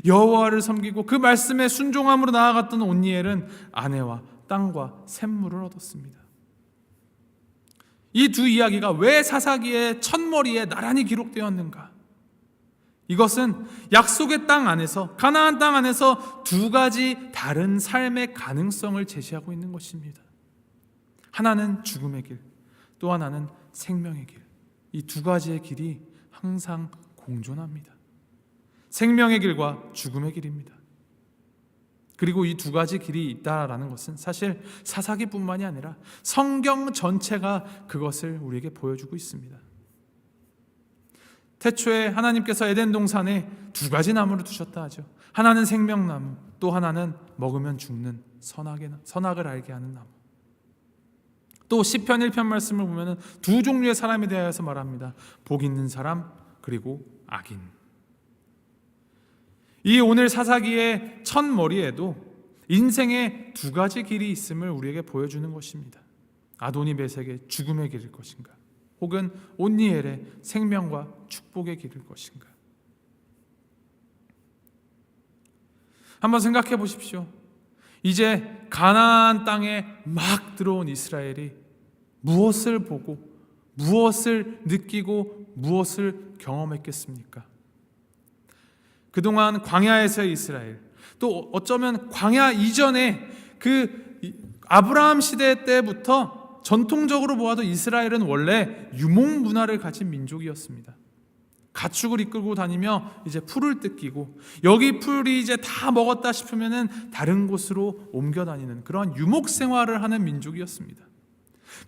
[SPEAKER 3] 여호와를 섬기고 그 말씀에 순종함으로 나아갔던 온니엘은 아내와 땅과 샘물을 얻었습니다. 이 두 이야기가 왜 사사기의 첫머리에 나란히 기록되었는가? 이것은 약속의 땅 안에서, 가나안 땅 안에서 두 가지 다른 삶의 가능성을 제시하고 있는 것입니다. 하나는 죽음의 길, 또 하나는 생명의 길. 이 두 가지의 길이 항상 공존합니다. 생명의 길과 죽음의 길입니다. 그리고 이 두 가지 길이 있다라는 것은 사실 사사기뿐만이 아니라 성경 전체가 그것을 우리에게 보여주고 있습니다. 태초에 하나님께서 에덴 동산에 두 가지 나무를 두셨다 하죠. 하나는 생명나무, 또 하나는 먹으면 죽는 선악을 알게 하는 나무. 또 시편 1편 말씀을 보면 두 종류의 사람에 대하여서 말합니다. 복 있는 사람 그리고 악인. 이 오늘 사사기의 첫 머리에도 인생의 두 가지 길이 있음을 우리에게 보여주는 것입니다. 아도니베색의 죽음의 길일 것인가, 혹은 온니엘의 생명과 축복의 길일 것인가. 한번 생각해 보십시오. 이제 가나안 땅에 막 들어온 이스라엘이 무엇을 보고 무엇을 느끼고 무엇을 경험했겠습니까? 그동안 광야에서의 이스라엘, 또 어쩌면 광야 이전에 그 아브라함 시대 때부터 전통적으로 보아도 이스라엘은 원래 유목 문화를 가진 민족이었습니다. 가축을 이끌고 다니며 이제 풀을 뜯기고, 여기 풀이 이제 다 먹었다 싶으면은 다른 곳으로 옮겨 다니는 그러한 유목 생활을 하는 민족이었습니다.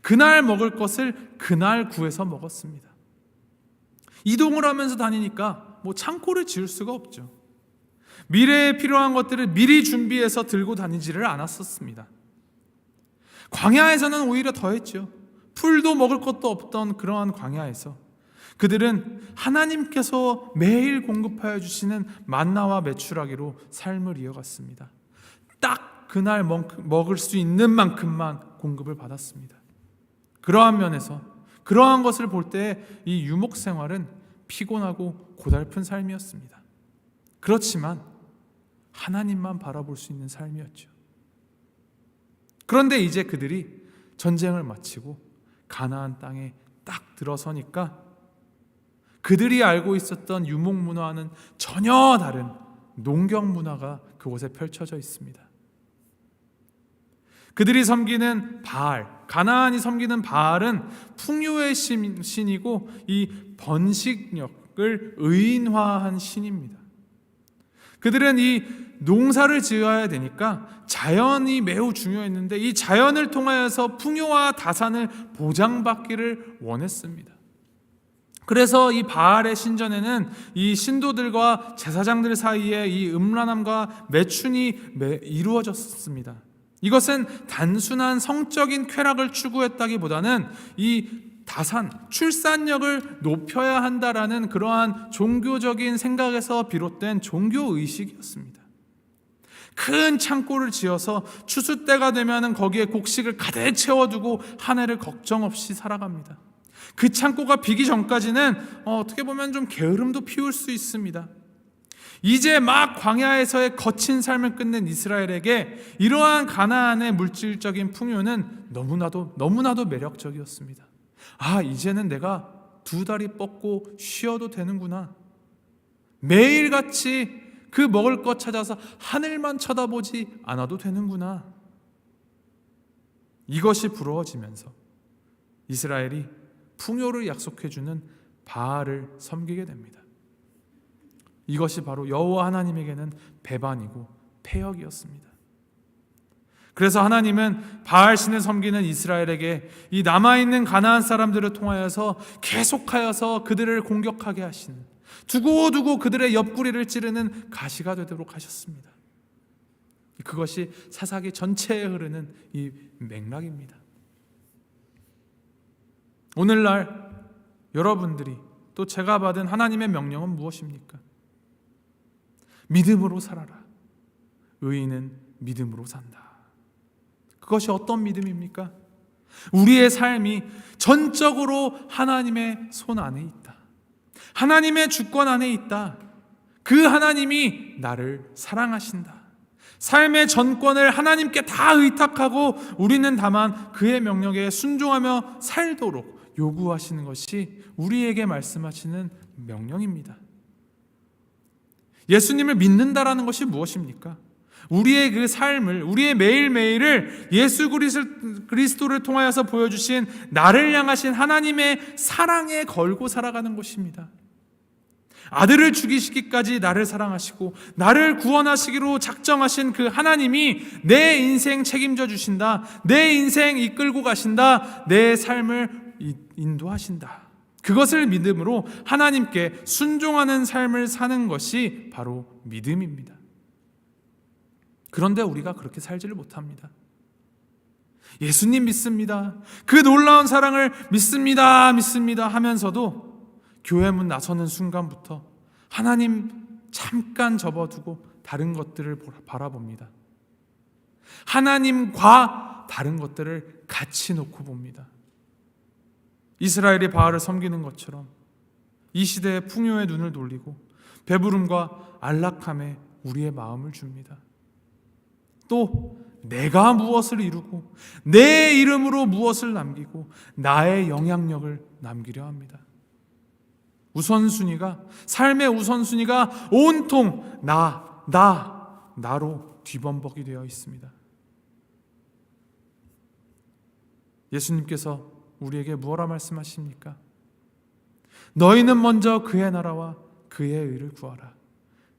[SPEAKER 3] 그날 먹을 것을 그날 구해서 먹었습니다. 이동을 하면서 다니니까 뭐 창고를 지을 수가 없죠. 미래에 필요한 것들을 미리 준비해서 들고 다니지를 않았었습니다. 광야에서는 오히려 더했죠. 풀도 먹을 것도 없던 그러한 광야에서 그들은 하나님께서 매일 공급하여 주시는 만나와 메추라기로 삶을 이어갔습니다. 딱 그날 먹을 수 있는 만큼만 공급을 받았습니다. 그러한 면에서, 그러한 것을 볼 때 이 유목 생활은 피곤하고 고달픈 삶이었습니다. 그렇지만 하나님만 바라볼 수 있는 삶이었죠. 그런데 이제 그들이 전쟁을 마치고 가나안 땅에 딱 들어서니까 그들이 알고 있었던 유목 문화와는 전혀 다른 농경 문화가 그곳에 펼쳐져 있습니다. 그들이 섬기는 바알, 가나안이 섬기는 바알은 풍요의 신이고 이 번식력을 의인화한 신입니다. 그들은 이 농사를 지어야 되니까 자연이 매우 중요했는데 이 자연을 통하여서 풍요와 다산을 보장받기를 원했습니다. 그래서 이 바알의 신전에는 이 신도들과 제사장들 사이에 이 음란함과 매춘이 이루어졌습니다. 이것은 단순한 성적인 쾌락을 추구했다기보다는 이 다산, 출산력을 높여야 한다라는 그러한 종교적인 생각에서 비롯된 종교의식이었습니다. 큰 창고를 지어서 추수 때가 되면 거기에 곡식을 가득 채워두고 한 해를 걱정 없이 살아갑니다. 그 창고가 비기 전까지는 어떻게 보면 좀 게으름도 피울 수 있습니다. 이제 막 광야에서의 거친 삶을 끝낸 이스라엘에게 이러한 가나안의 물질적인 풍요는 너무나도 매력적이었습니다. 아, 이제는 내가 두 다리 뻗고 쉬어도 되는구나. 매일같이 그 먹을 것 찾아서 하늘만 쳐다보지 않아도 되는구나. 이것이 부러워지면서 이스라엘이 풍요를 약속해주는 바알을 섬기게 됩니다. 이것이 바로 여호와 하나님에게는 배반이고 패역이었습니다. 그래서 하나님은 바알 신을 섬기는 이스라엘에게 이 남아있는 가나안 사람들을 통하여서 계속하여서 그들을 공격하게 하시는, 두고두고 그들의 옆구리를 찌르는 가시가 되도록 하셨습니다. 그것이 사사기 전체에 흐르는 이 맥락입니다. 오늘날 여러분들이 또 제가 받은 하나님의 명령은 무엇입니까? 믿음으로 살아라. 의인은 믿음으로 산다. 그것이 어떤 믿음입니까? 우리의 삶이 전적으로 하나님의 손 안에 있다. 하나님의 주권 안에 있다. 그 하나님이 나를 사랑하신다. 삶의 전권을 하나님께 다 의탁하고 우리는 다만 그의 명령에 순종하며 살도록 요구하시는 것이 우리에게 말씀하시는 명령입니다. 예수님을 믿는다라는 것이 무엇입니까? 우리의 그 삶을, 우리의 매일매일을 예수 그리스도를 통하여서 보여주신 나를 향하신 하나님의 사랑에 걸고 살아가는 것입니다. 아들을 죽이시기까지 나를 사랑하시고 나를 구원하시기로 작정하신 그 하나님이 내 인생 책임져 주신다. 내 인생 이끌고 가신다. 내 삶을 인도하신다. 그것을 믿음으로 하나님께 순종하는 삶을 사는 것이 바로 믿음입니다. 그런데 우리가 그렇게 살지를 못합니다. 예수님 믿습니다. 그 놀라운 사랑을 믿습니다 하면서도 교회 문 나서는 순간부터 하나님 잠깐 접어두고 다른 것들을 바라봅니다. 하나님과 다른 것들을 같이 놓고 봅니다. 이스라엘이 바알을 섬기는 것처럼 이 시대의 풍요에 눈을 돌리고 배부름과 안락함에 우리의 마음을 줍니다. 또 내가 무엇을 이루고 내 이름으로 무엇을 남기고 나의 영향력을 남기려 합니다. 삶의 우선순위가 온통 나 나로 뒤범벅이 되어 있습니다. 예수님께서 우리에게 무엇라 말씀하십니까? 너희는 먼저 그의 나라와 그의 의를 구하라.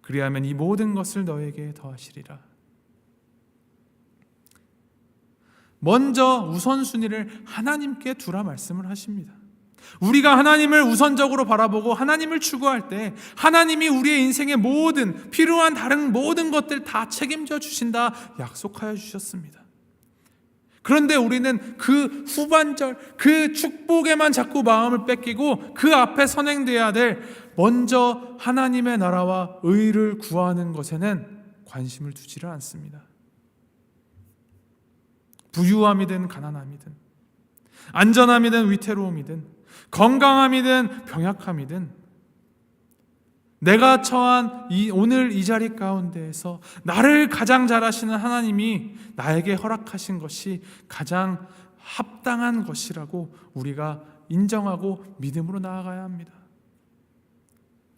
[SPEAKER 3] 그리하면 이 모든 것을 너에게 더하시리라. 먼저 우선순위를 하나님께 두라 말씀을 하십니다. 우리가 하나님을 우선적으로 바라보고 하나님을 추구할 때 하나님이 우리의 인생의 모든 필요한 다른 모든 것들 다 책임져 주신다 약속하여 주셨습니다. 그런데 우리는 그 후반절, 그 축복에만 자꾸 마음을 뺏기고 그 앞에 선행돼야 될 먼저 하나님의 나라와 의를 구하는 것에는 관심을 두지를 않습니다. 부유함이든 가난함이든 안전함이든 위태로움이든 건강함이든 병약함이든 내가 처한 오늘 이 자리 가운데에서 나를 가장 잘 아시는 하나님이 나에게 허락하신 것이 가장 합당한 것이라고 우리가 인정하고 믿음으로 나아가야 합니다.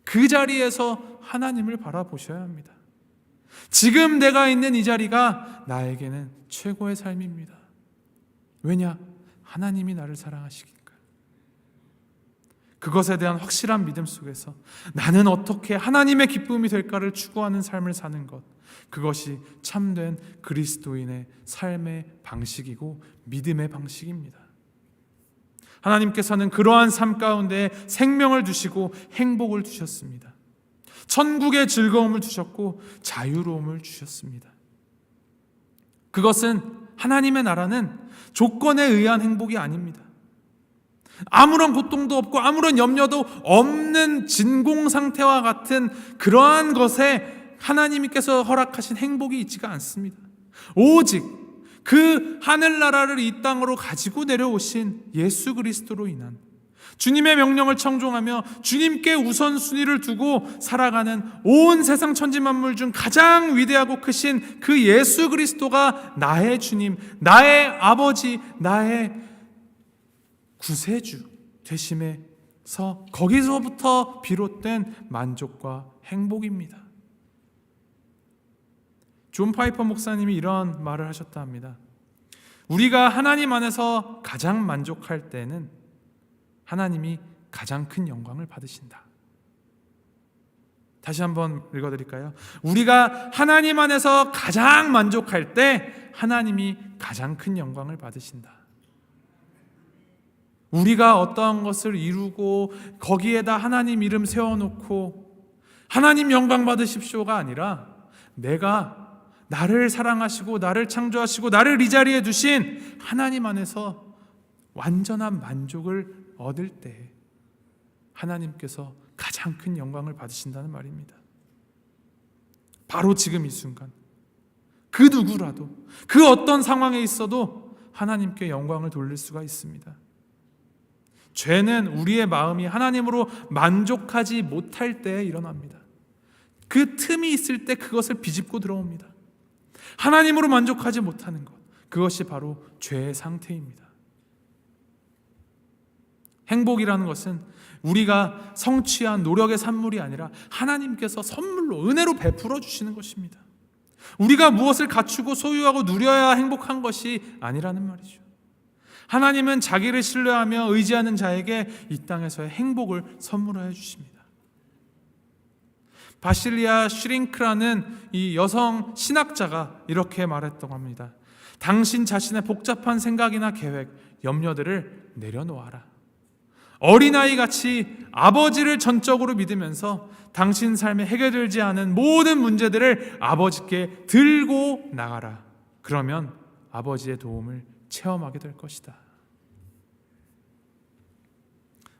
[SPEAKER 3] 그 자리에서 하나님을 바라보셔야 합니다. 지금 내가 있는 이 자리가 나에게는 최고의 삶입니다. 왜냐? 하나님이 나를 사랑하시기니까. 그것에 대한 확실한 믿음 속에서 나는 어떻게 하나님의 기쁨이 될까를 추구하는 삶을 사는 것, 그것이 참된 그리스도인의 삶의 방식이고 믿음의 방식입니다. 하나님께서는 그러한 삶 가운데 생명을 두시고 행복을 두셨습니다. 천국의 즐거움을 주셨고 자유로움을 주셨습니다. 그것은 하나님의 나라는 조건에 의한 행복이 아닙니다. 아무런 고통도 없고 아무런 염려도 없는 진공 상태와 같은 그러한 것에 하나님께서 허락하신 행복이 있지가 않습니다. 오직 그 하늘나라를 이 땅으로 가지고 내려오신 예수 그리스도로 인한 주님의 명령을 청종하며 주님께 우선순위를 두고 살아가는 온 세상 천지만물 중 가장 위대하고 크신 그 예수 그리스도가 나의 주님, 나의 아버지, 나의 구세주 되심에서 거기서부터 비롯된 만족과 행복입니다. 존 파이퍼 목사님이 이런 말을 하셨다 합니다. 우리가 하나님 안에서 가장 만족할 때는 하나님이 가장 큰 영광을 받으신다. 다시 한번 읽어드릴까요? 우리가 하나님 안에서 가장 만족할 때 하나님이 가장 큰 영광을 받으신다. 우리가 어떠한 것을 이루고 거기에다 하나님 이름 세워놓고 하나님 영광 받으십시오가 아니라 내가 나를 사랑하시고 나를 창조하시고 나를 이 자리에 두신 하나님 안에서 완전한 만족을 얻을 때 하나님께서 가장 큰 영광을 받으신다는 말입니다. 바로 지금 이 순간 그 누구라도 그 어떤 상황에 있어도 하나님께 영광을 돌릴 수가 있습니다. 죄는 우리의 마음이 하나님으로 만족하지 못할 때에 일어납니다. 그 틈이 있을 때 그것을 비집고 들어옵니다. 하나님으로 만족하지 못하는 것, 그것이 바로 죄의 상태입니다. 행복이라는 것은 우리가 성취한 노력의 산물이 아니라 하나님께서 선물로 은혜로 베풀어 주시는 것입니다. 우리가 무엇을 갖추고 소유하고 누려야 행복한 것이 아니라는 말이죠. 하나님은 자기를 신뢰하며 의지하는 자에게 이 땅에서의 행복을 선물하여 주십니다. 바실리아 슈링크라는 이 여성 신학자가 이렇게 말했다고 합니다. 당신 자신의 복잡한 생각이나 계획, 염려들을 내려놓아라. 어린아이같이 아버지를 전적으로 믿으면서 당신 삶에 해결되지 않은 모든 문제들을 아버지께 들고 나가라. 그러면 아버지의 도움을 체험하게 될 것이다.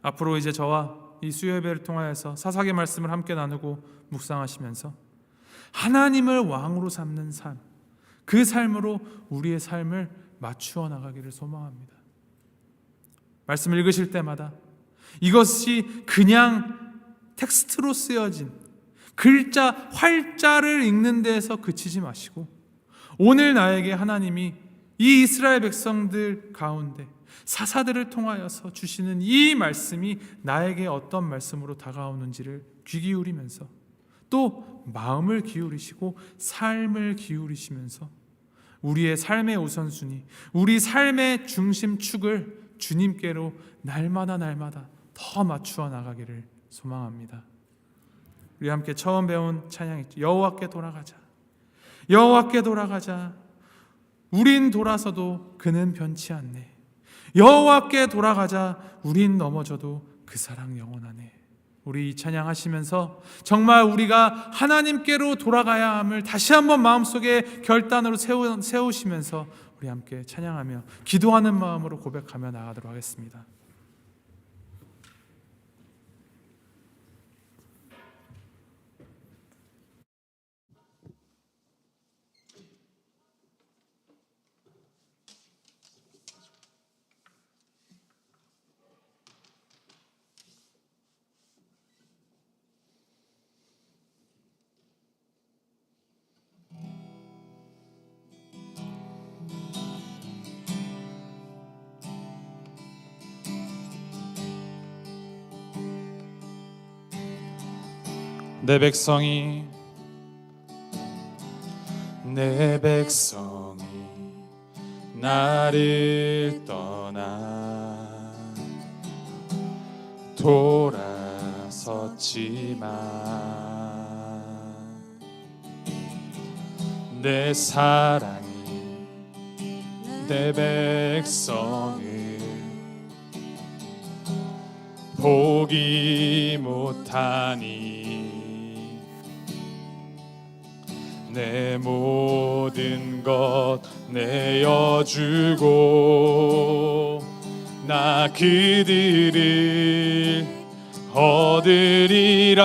[SPEAKER 3] 앞으로 이제 저와 이 수요예배를 통하여서 사사기 말씀을 함께 나누고 묵상하시면서 하나님을 왕으로 삼는 삶, 그 삶으로 우리의 삶을 맞추어 나가기를 소망합니다. 말씀을 읽으실 때마다 이것이 그냥 텍스트로 쓰여진 글자, 활자를 읽는 데에서 그치지 마시고 오늘 나에게 하나님이 이 이스라엘 백성들 가운데 사사들을 통하여서 주시는 이 말씀이 나에게 어떤 말씀으로 다가오는지를 귀 기울이면서 또 마음을 기울이시고 삶을 기울이시면서 우리의 삶의 우선순위, 우리 삶의 중심축을 주님께로 날마다 더 맞추어 나가기를 소망합니다. 우리 함께 처음 배운 찬양 있죠. 여호와께 돌아가자. 여호와께 돌아가자. 우린 돌아서도 그는 변치 않네. 여호와께 돌아가자. 우린 넘어져도 그 사랑 영원하네. 우리 이 찬양하시면서 정말 우리가 하나님께로 돌아가야 함을 다시 한번 마음속에 결단으로 세우시면서 우리 함께 찬양하며 기도하는 마음으로 고백하며 나가도록 하겠습니다.
[SPEAKER 1] 내 백성이 나를 떠나 돌아섰지만 내 사랑이 내 백성을 포기 못하니 내 모든 것 내어주고 나 그들을 얻으리라.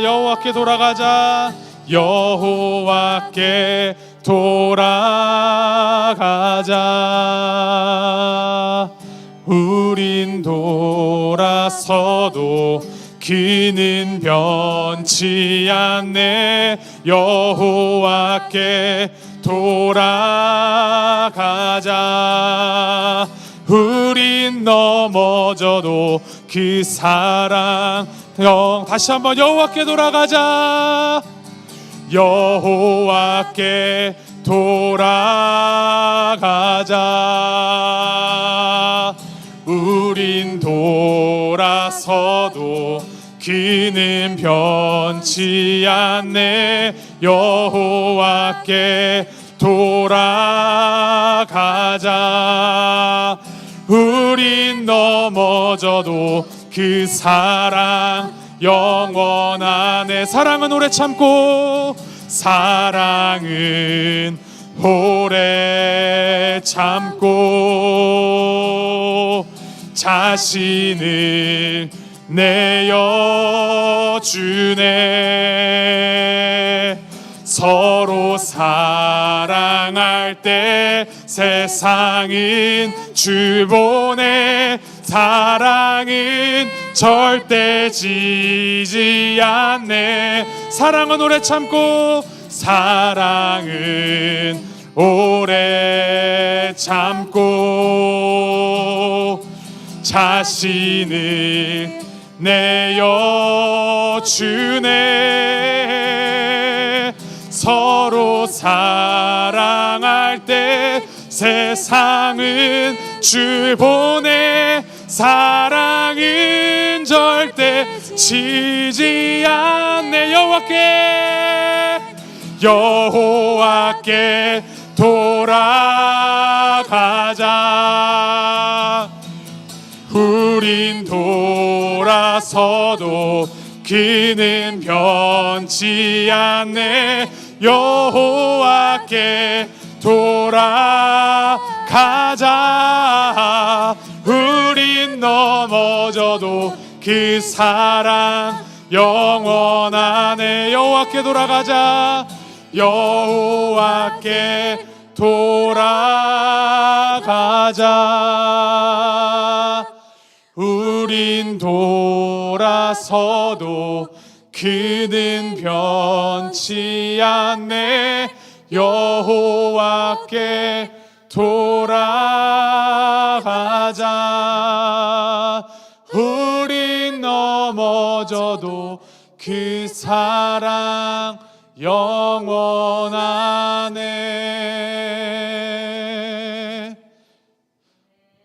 [SPEAKER 1] 여호와께 돌아가자. 여호와께 돌아가자. 우린 돌아서도 그는 변치 않네. 여호와께 돌아가자. 우린 넘어져도 그 사랑 다시 한번 여호와께 돌아가자. 여호와께 돌아가자. 우린 돌아서도 그는 변치 않네. 여호와께 돌아가자. 우린 넘어져도 그 사랑 영원하네. 사랑은 오래 참고 사랑은 오래 참고 자신을 내어주네. 서로 사랑할 때 세상은 주 보내. 사랑은 절대 지지 않네. 사랑은 오래 참고 사랑은 오래 참고 자신을 내어주네. 서로 사랑할 때 세상은 주 보내. 사랑은 절대 지지 않네. 여호와께 돌아가자. 우린 돌아서도 그는 변치 않네. 여호와께 돌아가자. 우린 넘어져도 그 사랑 영원하네. 여호와께 돌아가자. 여호와께 돌아가자. 우린 돌아서도 그는 변치 않네. 여호와께 돌아가자. 우린 넘어져도 그 사랑 영원하네.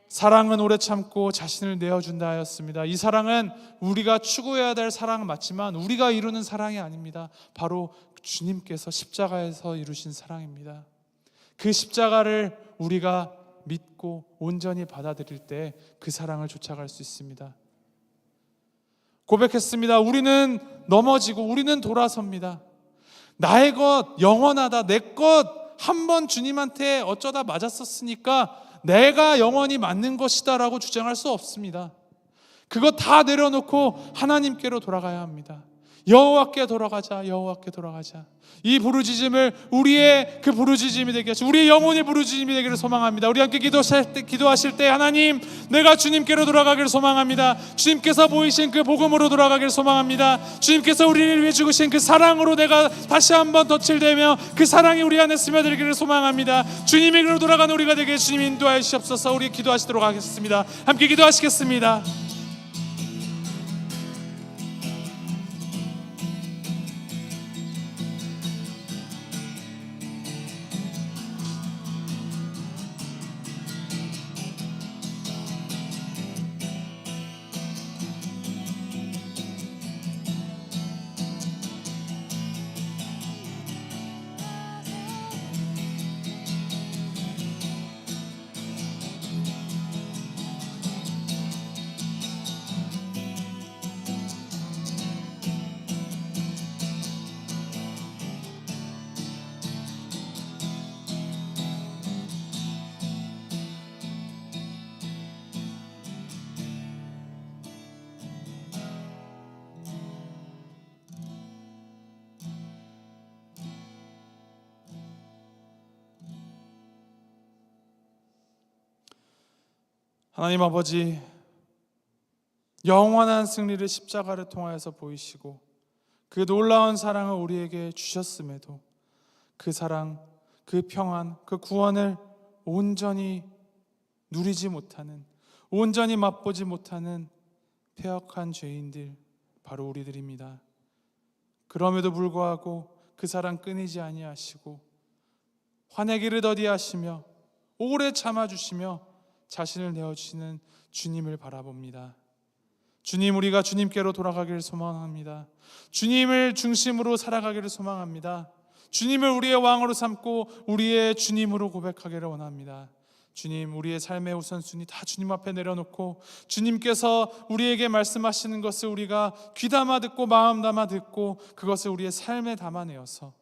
[SPEAKER 1] 사랑은 오래 참고 자신을 내어준다 하였습니다. 이 사랑은 우리가 추구해야 될 사랑 맞지만 우리가 이루는 사랑이 아닙니다. 바로 주님께서 십자가에서 이루신 사랑입니다. 그 십자가를 우리가 믿고 온전히 받아들일 때 그 사랑을 쫓아갈 수 있습니다. 고백했습니다. 우리는 넘어지고 우리는 돌아섭니다. 나의 것 영원하다. 내 것 한 번 주님한테 어쩌다 맞았었으니까 내가 영원히 맞는 것이다 라고 주장할 수 없습니다. 그거 다 내려놓고 하나님께로 돌아가야 합니다. 여호와께 돌아가자. 여호와께 돌아가자. 이 부르짖음을 우리의 그 부르짖음이 되게 하시고 우리의 영혼의 부르짖음이 되기를 소망합니다. 우리 함께 기도하실 때 하나님, 내가 주님께로 돌아가기를 소망합니다. 주님께서 보이신 그 복음으로 돌아가기를 소망합니다. 주님께서 우리를 위해 죽으신 그 사랑으로 내가 다시 한번 덧칠되며 그 사랑이 우리 안에 스며들기를 소망합니다. 주님에게로 돌아가는 우리가 되게 주님 인도하여 주시옵소서. 우리 기도하시도록 하겠습니다. 함께 기도하시겠습니다. 하나님 아버지, 영원한 승리를 십자가를 통하여서 보이시고 그 놀라운 사랑을 우리에게 주셨음에도 그 사랑, 그 평안, 그 구원을 온전히 누리지 못하는, 온전히 맛보지 못하는 패역한 죄인들, 바로 우리들입니다. 그럼에도 불구하고 그 사랑 끊이지 아니하시고 화내기를 더디하시며 오래 참아주시며 자신을 내어주시는 주님을 바라봅니다. 주님, 우리가 주님께로 돌아가기를 소망합니다. 주님을 중심으로 살아가기를 소망합니다. 주님을 우리의 왕으로 삼고 우리의 주님으로 고백하기를 원합니다. 주님, 우리의 삶의 우선순위 다 주님 앞에 내려놓고 주님께서 우리에게 말씀하시는 것을 우리가 귀담아 듣고 마음 담아 듣고 그것을 우리의 삶에 담아내어서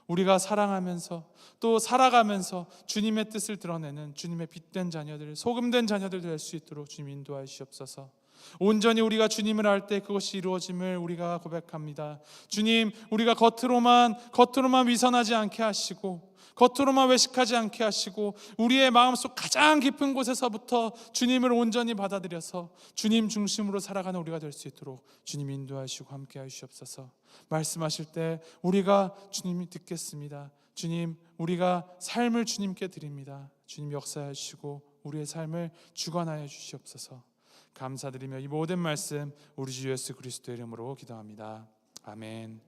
[SPEAKER 1] 우리가 사랑하면서 또 살아가면서 주님의 뜻을 드러내는 주님의 빛된 자녀들, 소금된 자녀들 될 수 있도록 주님 인도하여 주시옵소서. 온전히 우리가 주님을 알 때 그것이 이루어짐을 우리가 고백합니다. 주님, 우리가 겉으로만 위선하지 않게 하시고 겉으로만 외식하지 않게 하시고 우리의 마음속 가장 깊은 곳에서부터 주님을 온전히 받아들여서 주님 중심으로 살아가는 우리가 될 수 있도록 주님 인도하시고 함께하여 주시옵소서. 말씀하실 때 우리가 주님이 듣겠습니다. 주님, 우리가 삶을 주님께 드립니다. 주님 역사해 주시고 우리의 삶을 주관하여 주시옵소서. 감사드리며 이 모든 말씀 우리 주 예수 그리스도의 이름으로 기도합니다. 아멘.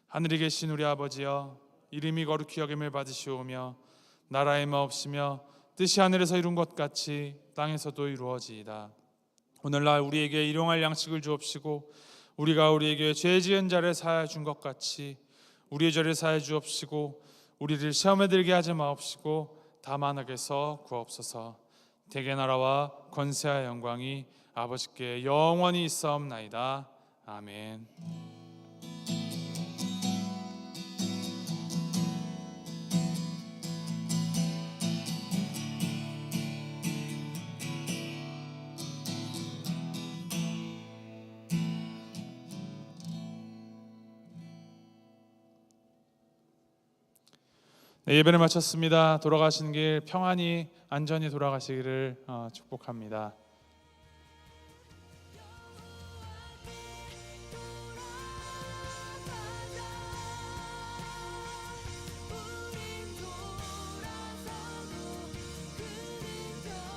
[SPEAKER 1] 하늘에 계신 우리 아버지여, 이름이 거룩히 여김을 받으시오며 나라의 마옵시며 뜻이 하늘에서 이룬 것 같이 땅에서도 이루어지이다. 오늘날 우리에게 일용할 양식을 주옵시고 우리가 우리에게 죄 지은 자를 사하여 준 것 같이 우리의 죄를 사하여 주옵시고 우리를 시험에 들게 하지 마옵시고 다만 악에서 구하옵소서. 대개 나라와 권세와 영광이 아버지께 영원히 있사옵나이다. 아멘. 네, 예배를 마쳤습니다. 돌아가시는 길 평안히 안전히 돌아가시기를 축복합니다.